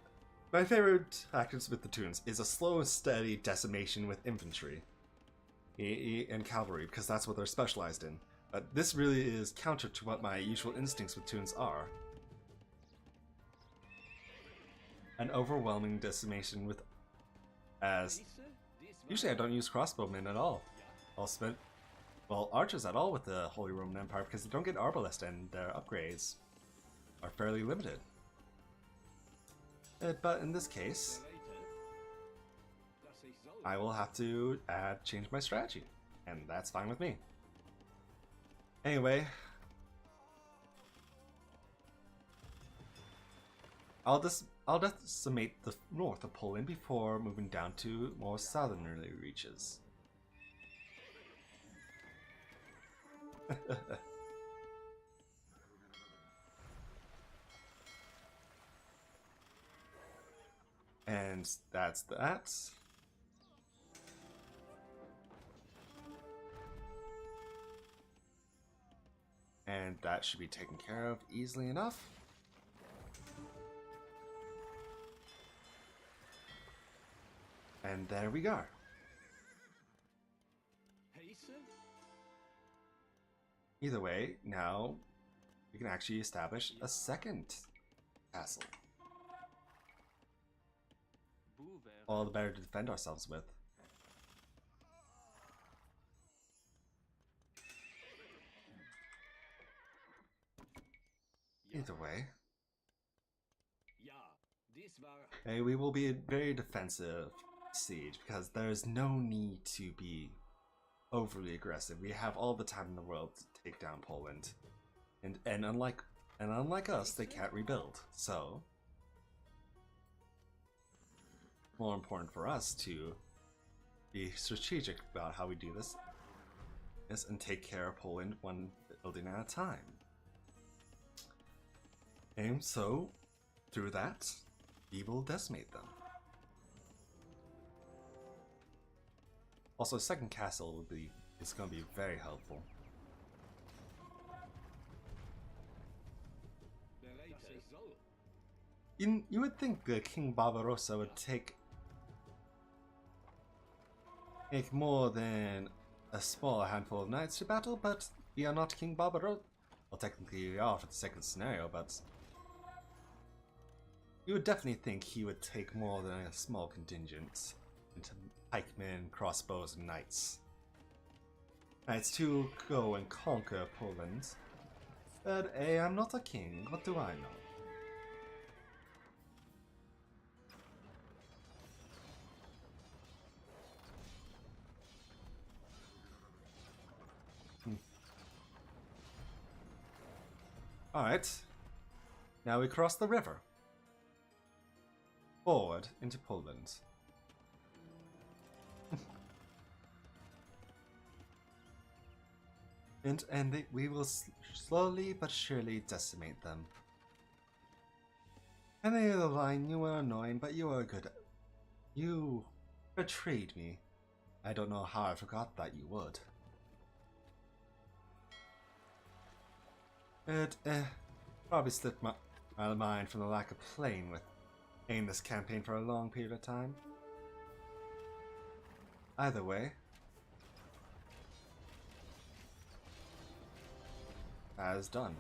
My favorite tactics with the Teutons is a slow and steady decimation with infantry and cavalry, because that's what they're specialized in. But this really is counter to what my usual instincts with Teutons are. An overwhelming decimation with usually I don't use crossbowmen at all. Archers at all with the Holy Roman Empire, because they don't get arbalest and their upgrades are fairly limited. But in this case, I will have to change my strategy, and that's fine with me. Anyway, I'll decimate the north of Poland before moving down to more southerly reaches. And that's that. And that should be taken care of easily enough. And there we go. Heisse? Either way, now we can actually establish a second castle. All the better to defend ourselves with. Either way, we will be a very defensive siege because there is no need to be overly aggressive. We have all the time in the world to take down Poland, and unlike us, they can't rebuild. So, more important for us to be strategic about how we do this and take care of Poland one building at a time. And so, through that, we will decimate them. Also, a second castle is going to be very helpful. You would think King Barbarossa would take more than a small handful of knights to battle, but we are not King Barbarossa. Well, technically we are for the second scenario, but you would definitely think he would take more than a small contingent into pikemen, crossbows, and knights. Knights to go and conquer Poland. But hey, I'm not a king, what do I know? Alright, now we cross the river. Forward into Poland. and we will slowly but surely decimate them. Any other line, you were annoying, but you were good. You betrayed me. I don't know how I forgot that you would. It probably slipped my mind from the lack of playing with this campaign for a long period of time. Either way, as done.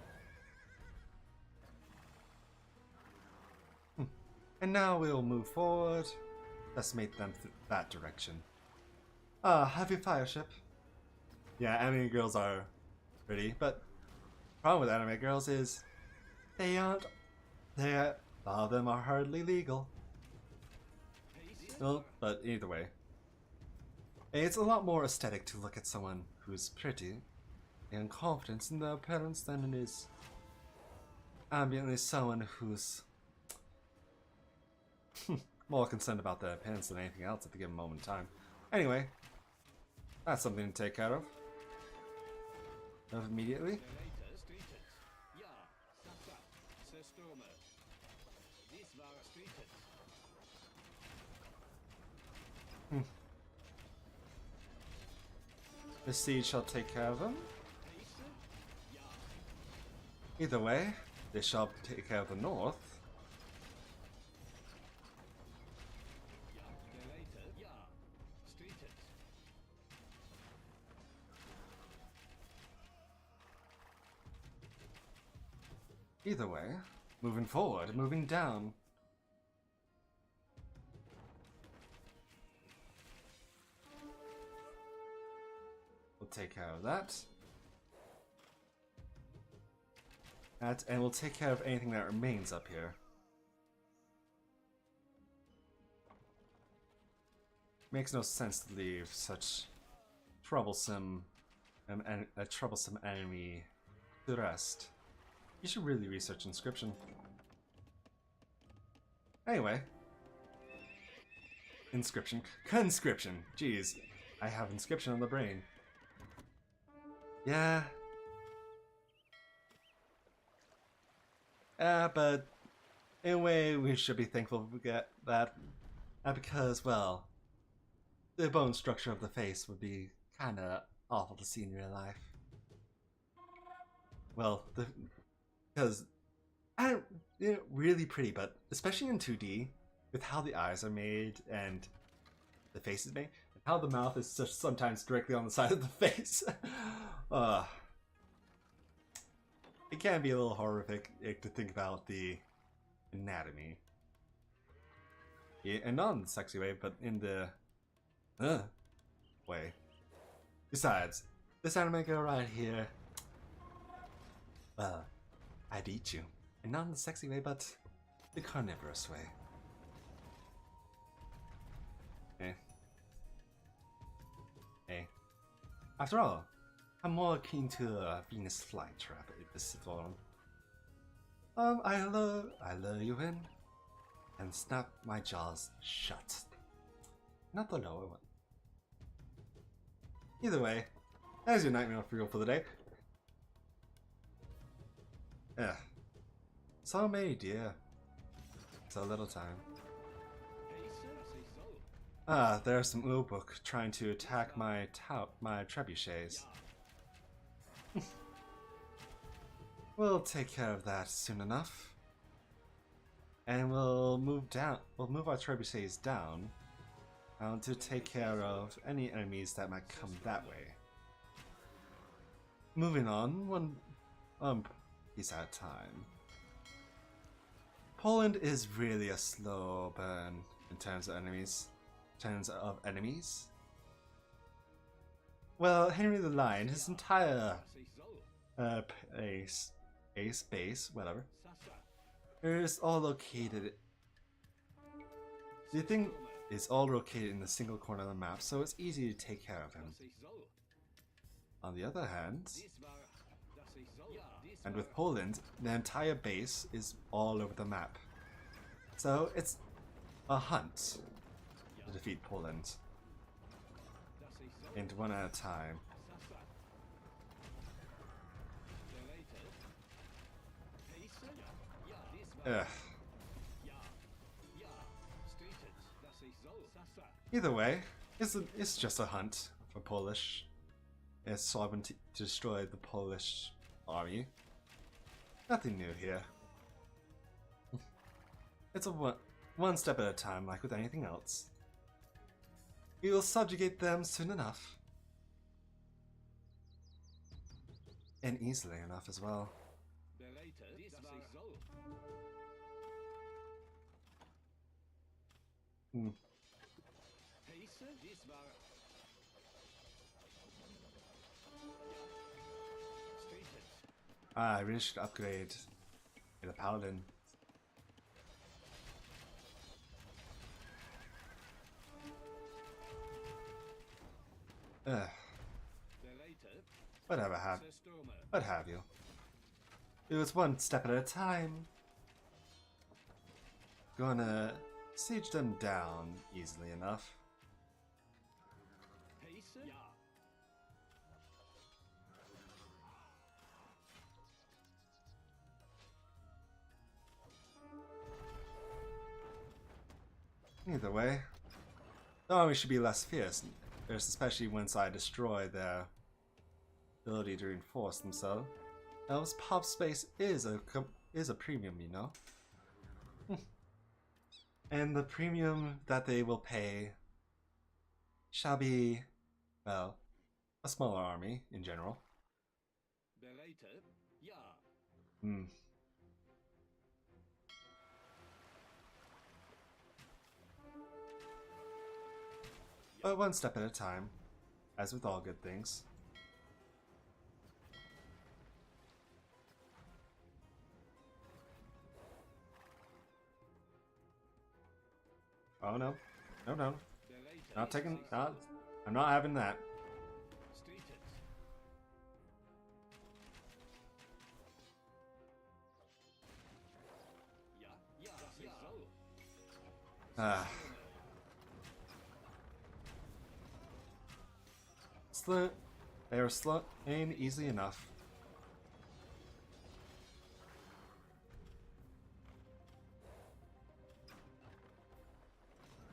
And now we'll move forward, decimate them that direction. Heavy fire ship. Yeah, anime girls are pretty, but problem with anime girls is a lot of them are hardly legal. Well, but either way, it's a lot more aesthetic to look at someone who's pretty and confident in their appearance than it is ambiently someone who's more concerned about their appearance than anything else at the given moment in time. Anyway, that's something to take care of immediately. The siege shall take care of them. Either way, they shall take care of the north. Either way, moving forward, moving down. We'll take care of that. And we'll take care of anything that remains up here. Makes no sense to leave such troublesome a troublesome enemy to rest. You should really research inscription. Anyway. Inscription. Conscription! Jeez. I have inscription on the brain. Yeah. But in a way we should be thankful we get that. Because, well, the bone structure of the face would be kinda awful to see in real life. well, because I don't, really pretty, but especially in 2D, with how the eyes are made and the face is made, and how the mouth is just sometimes directly on the side of the face. It can be a little horrific to think about the anatomy. Yeah, and not in the sexy way, but in the way. Besides, this anime girl right here, well, I'd eat you. And not in the sexy way, but the carnivorous way. Hey. After all, I'm more keen to a Venus flytrap at this form. I lure you in and snap my jaws shut. Not the lower one. Either way, there's your nightmare fuel for the day. So many deer. So little time. There's some Ubuk trying to attack my trebuchets. We'll take care of that soon enough. And we'll move our trebuchets down to take care of any enemies that might come that way. Moving on, one piece at a time. Poland is really a slow burn in terms of enemies. Well, Henry the Lion, his entire base, whatever, is all located. The thing is all located in the single corner of the map, so it's easy to take care of him. On the other hand, and with Poland, the entire base is all over the map. So it's a hunt to defeat Poland. And one at a time. Either way, it's just a hunt for Polish. It's solving to destroy the Polish army. Nothing new here. It's a one step at a time, like with anything else. We will subjugate them soon enough. And easily enough as well. I really should upgrade the Paladin. What have you? It was one step at a time. Gonna siege them down easily enough. Either way, the army should be less fierce, especially once I destroy their ability to reinforce themselves. Elves' pop space is a premium, you know. And the premium that they will pay shall be, well, a smaller army in general. But one step at a time, as with all good things. Oh no. No. I'm not having that. They are slain easily enough.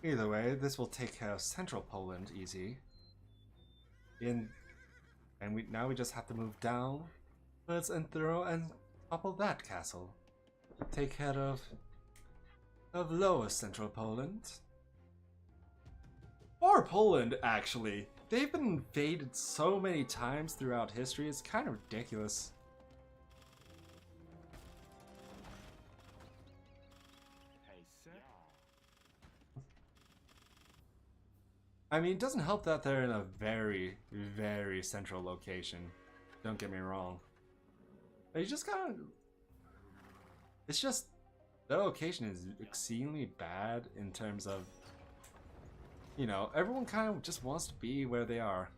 Either way, this will take care of central Poland easy. Now we just have to move down Let's throw and topple that castle. Take care of Lower Central Poland. Or Poland, actually. They've been invaded so many times throughout history, it's kind of ridiculous. I mean, it doesn't help that they're in a very, very central location. Don't get me wrong. But you just gotta... It's just... Their location is exceedingly bad in terms of... You know, everyone kind of just wants to be where they are.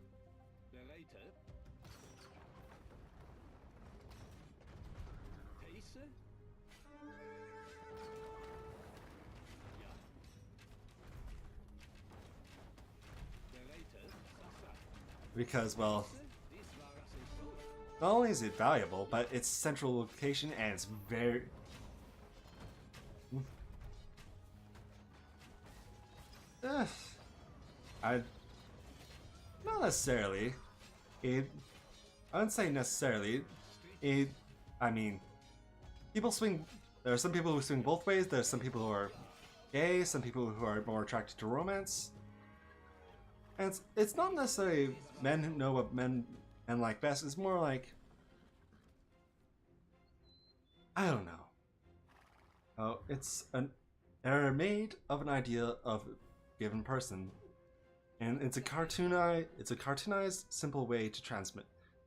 Because, well, not only is it valuable, but it's central location and it's very... Not necessarily. I wouldn't say necessarily. I mean, people swing... There are some people who swing both ways. There's some people who are gay, some people who are more attracted to romance. And it's not necessarily men who know what men like best. It's more like, I don't know. Oh, they're made of an idea of a given person, and it's a cartoonized, simple way to transmit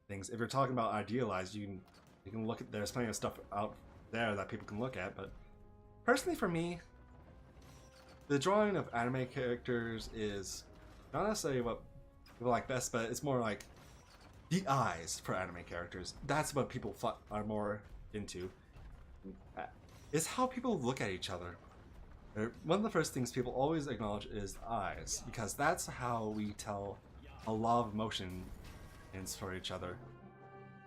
things. If you're talking about idealized, you can look at. There's plenty of stuff out there that people can look at. But personally, for me, the drawing of anime characters is not necessarily what people like best, but it's more like the eyes for anime characters. That's what people are more into. It's how people look at each other. One of the first things people always acknowledge is eyes, because that's how we tell a lot of emotions for each other.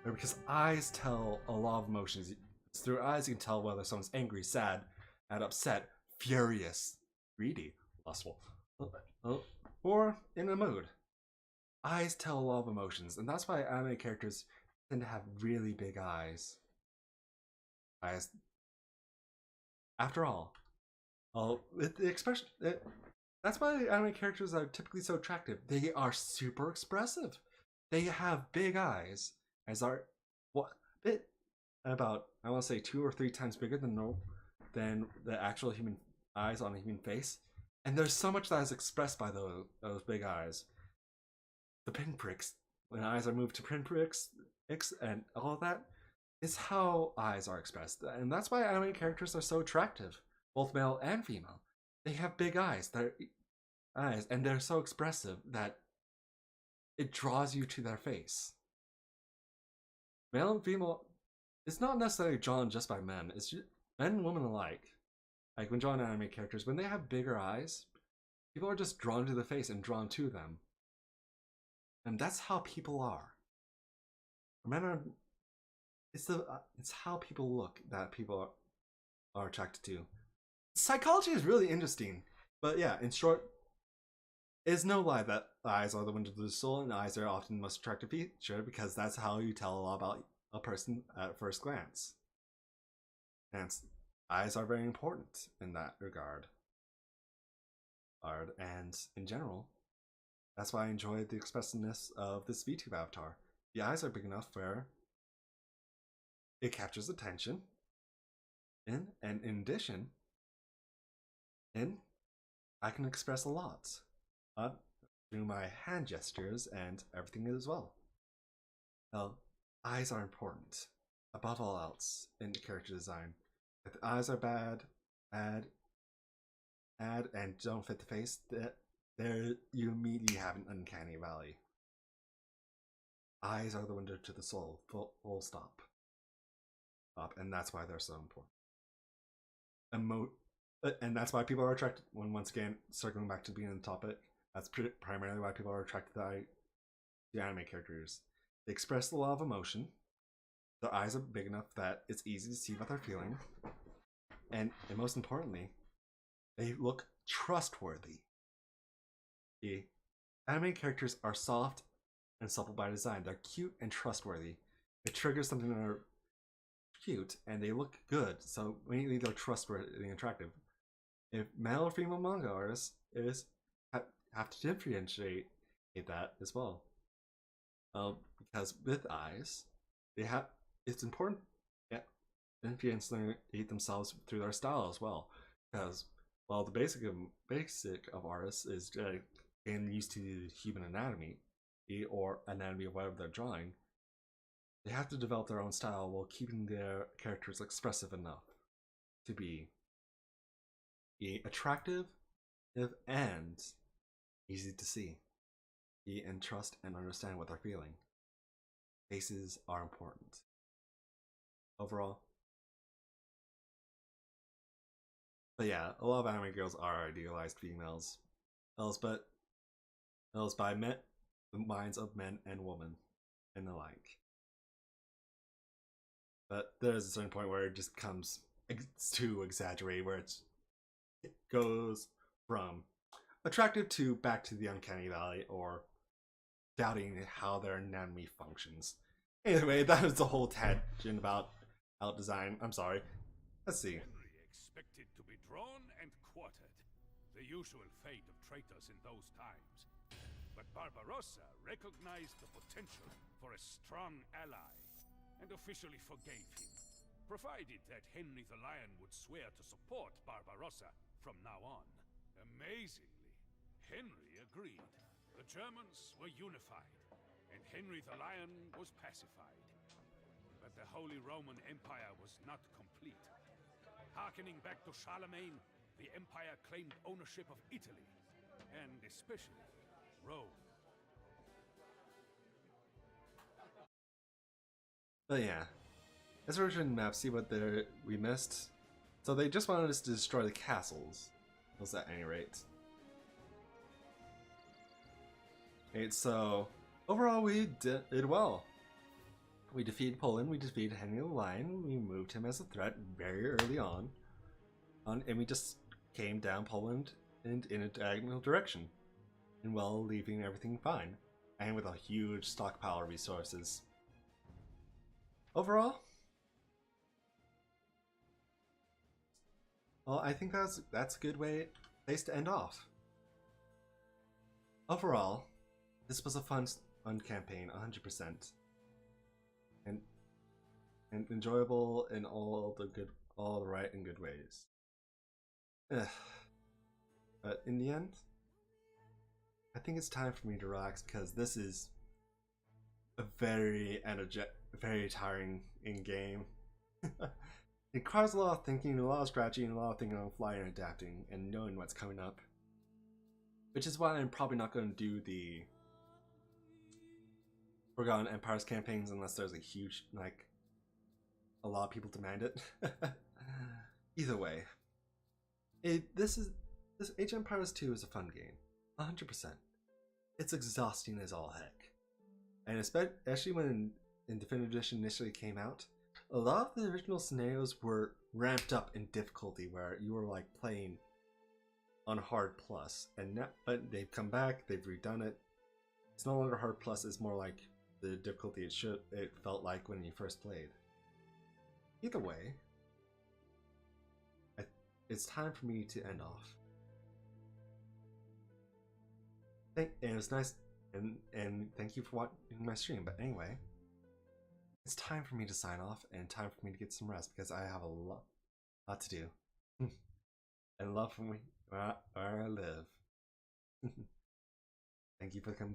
Because eyes tell a lot of emotions. It's through eyes you can tell whether someone's angry, sad, and upset, furious, greedy, lustful, or in a mood. Eyes tell a lot of emotions, and that's why anime characters tend to have really big eyes. After all, the expression. That's why anime characters are typically so attractive. They are super expressive. They have big eyes, as are about, I want to say 2 or 3 times bigger than the actual human eyes on a human face. And there's so much that is expressed by those big eyes. The pinpricks, when eyes are moved to pinpricks, and all of that, is how eyes are expressed. And that's why anime characters are so attractive, both male and female. They have big eyes, and they're so expressive that it draws you to their face. Male and female, it's not necessarily drawn just by men. It's just men and women alike. Like when drawing anime characters, when they have bigger eyes, people are just drawn to the face and drawn to them. And that's how people are. Men are. It's how people look that people are attracted to. Psychology is really interesting, but yeah, in short, it's no lie that eyes are the window to the soul, and eyes are often the most attractive feature because that's how you tell a lot about a person at first glance. And eyes are very important in that regard. And in general, that's why I enjoy the expressiveness of this VTube avatar. The eyes are big enough where it captures attention, and in addition, I can express a lot through my hand gestures and everything as well. Well, eyes are important above all else in character design. If the eyes are bad, and don't fit the face, there you immediately have an uncanny valley. Eyes are the window to the soul. Full stop. And that's why they're so important. And that's why people are attracted. Once again, circling back to being on the topic, that's primarily why people are attracted to the anime characters. They express a lot of emotion. Their eyes are big enough that it's easy to see what they're feeling, and most importantly, they look trustworthy. The anime characters are soft and supple by design. They're cute and trustworthy. it triggers something that are cute and they look good, so immediately they're trustworthy and attractive. If male or female manga artists have to differentiate that as well. Because with eyes, it's important to differentiate themselves through their style as well. Because while the basic of artists is getting used to the human anatomy or anatomy of whatever they're drawing, they have to develop their own style while keeping their characters expressive enough to be attractive and easy to see. And trust and understand what they're feeling. Faces are important. Overall. But yeah, a lot of anime girls are idealized females. But by the minds of men and women and the like. But there's a certain point where it just comes too exaggerated, where it goes from attractive to back to the uncanny valley, or doubting how their anatomy functions. Anyway, that was the whole tangent about out design. I'm sorry. Let's see. Henry expected to be drawn and quartered, the usual fate of traitors in those times. But Barbarossa recognized the potential for a strong ally and officially forgave him, provided that Henry the Lion would swear to support Barbarossa from now on. Amazingly, Henry agreed. The Germans were unified, and Henry the Lion was pacified. But the Holy Roman Empire was not complete. Harkening back to Charlemagne, the Empire claimed ownership of Italy, and especially Rome. But yeah, let's search in the map, see what we missed. So they just wanted us to destroy the castles. Was at any rate. Right, so overall we did well. We defeated Poland, we defeated Henry the Lion, we moved him as a threat very early on, and we just came down Poland and in a diagonal direction, and well, leaving everything fine, and with a huge stockpile of resources. Overall, well, I think that's a good place to end off. Overall, this was a fun campaign, 100%, and enjoyable in all the right and good ways. But in the end, I think it's time for me to relax because this is a very very tiring in game. It requires a lot of thinking, a lot of scratching, a lot of thinking on the fly and adapting and knowing what's coming up. Which is why I'm probably not going to do the Forgotten Empires campaigns unless there's a huge, like, a lot of people demand it. Either way, this Age of Empires 2 is a fun game, 100%. It's exhausting as all heck, and especially when in Definitive Edition initially came out, a lot of the original scenarios were ramped up in difficulty, where you were like playing on hard plus, but they've come back, they've redone it. It's no longer hard plus; it's more like the difficulty it felt like when you first played. Either way, it's time for me to end off. And it was nice, and thank you for watching my stream. But anyway, it's time for me to sign off, and time for me to get some rest because I have a lot to do, and love for me where I live. Thank you for coming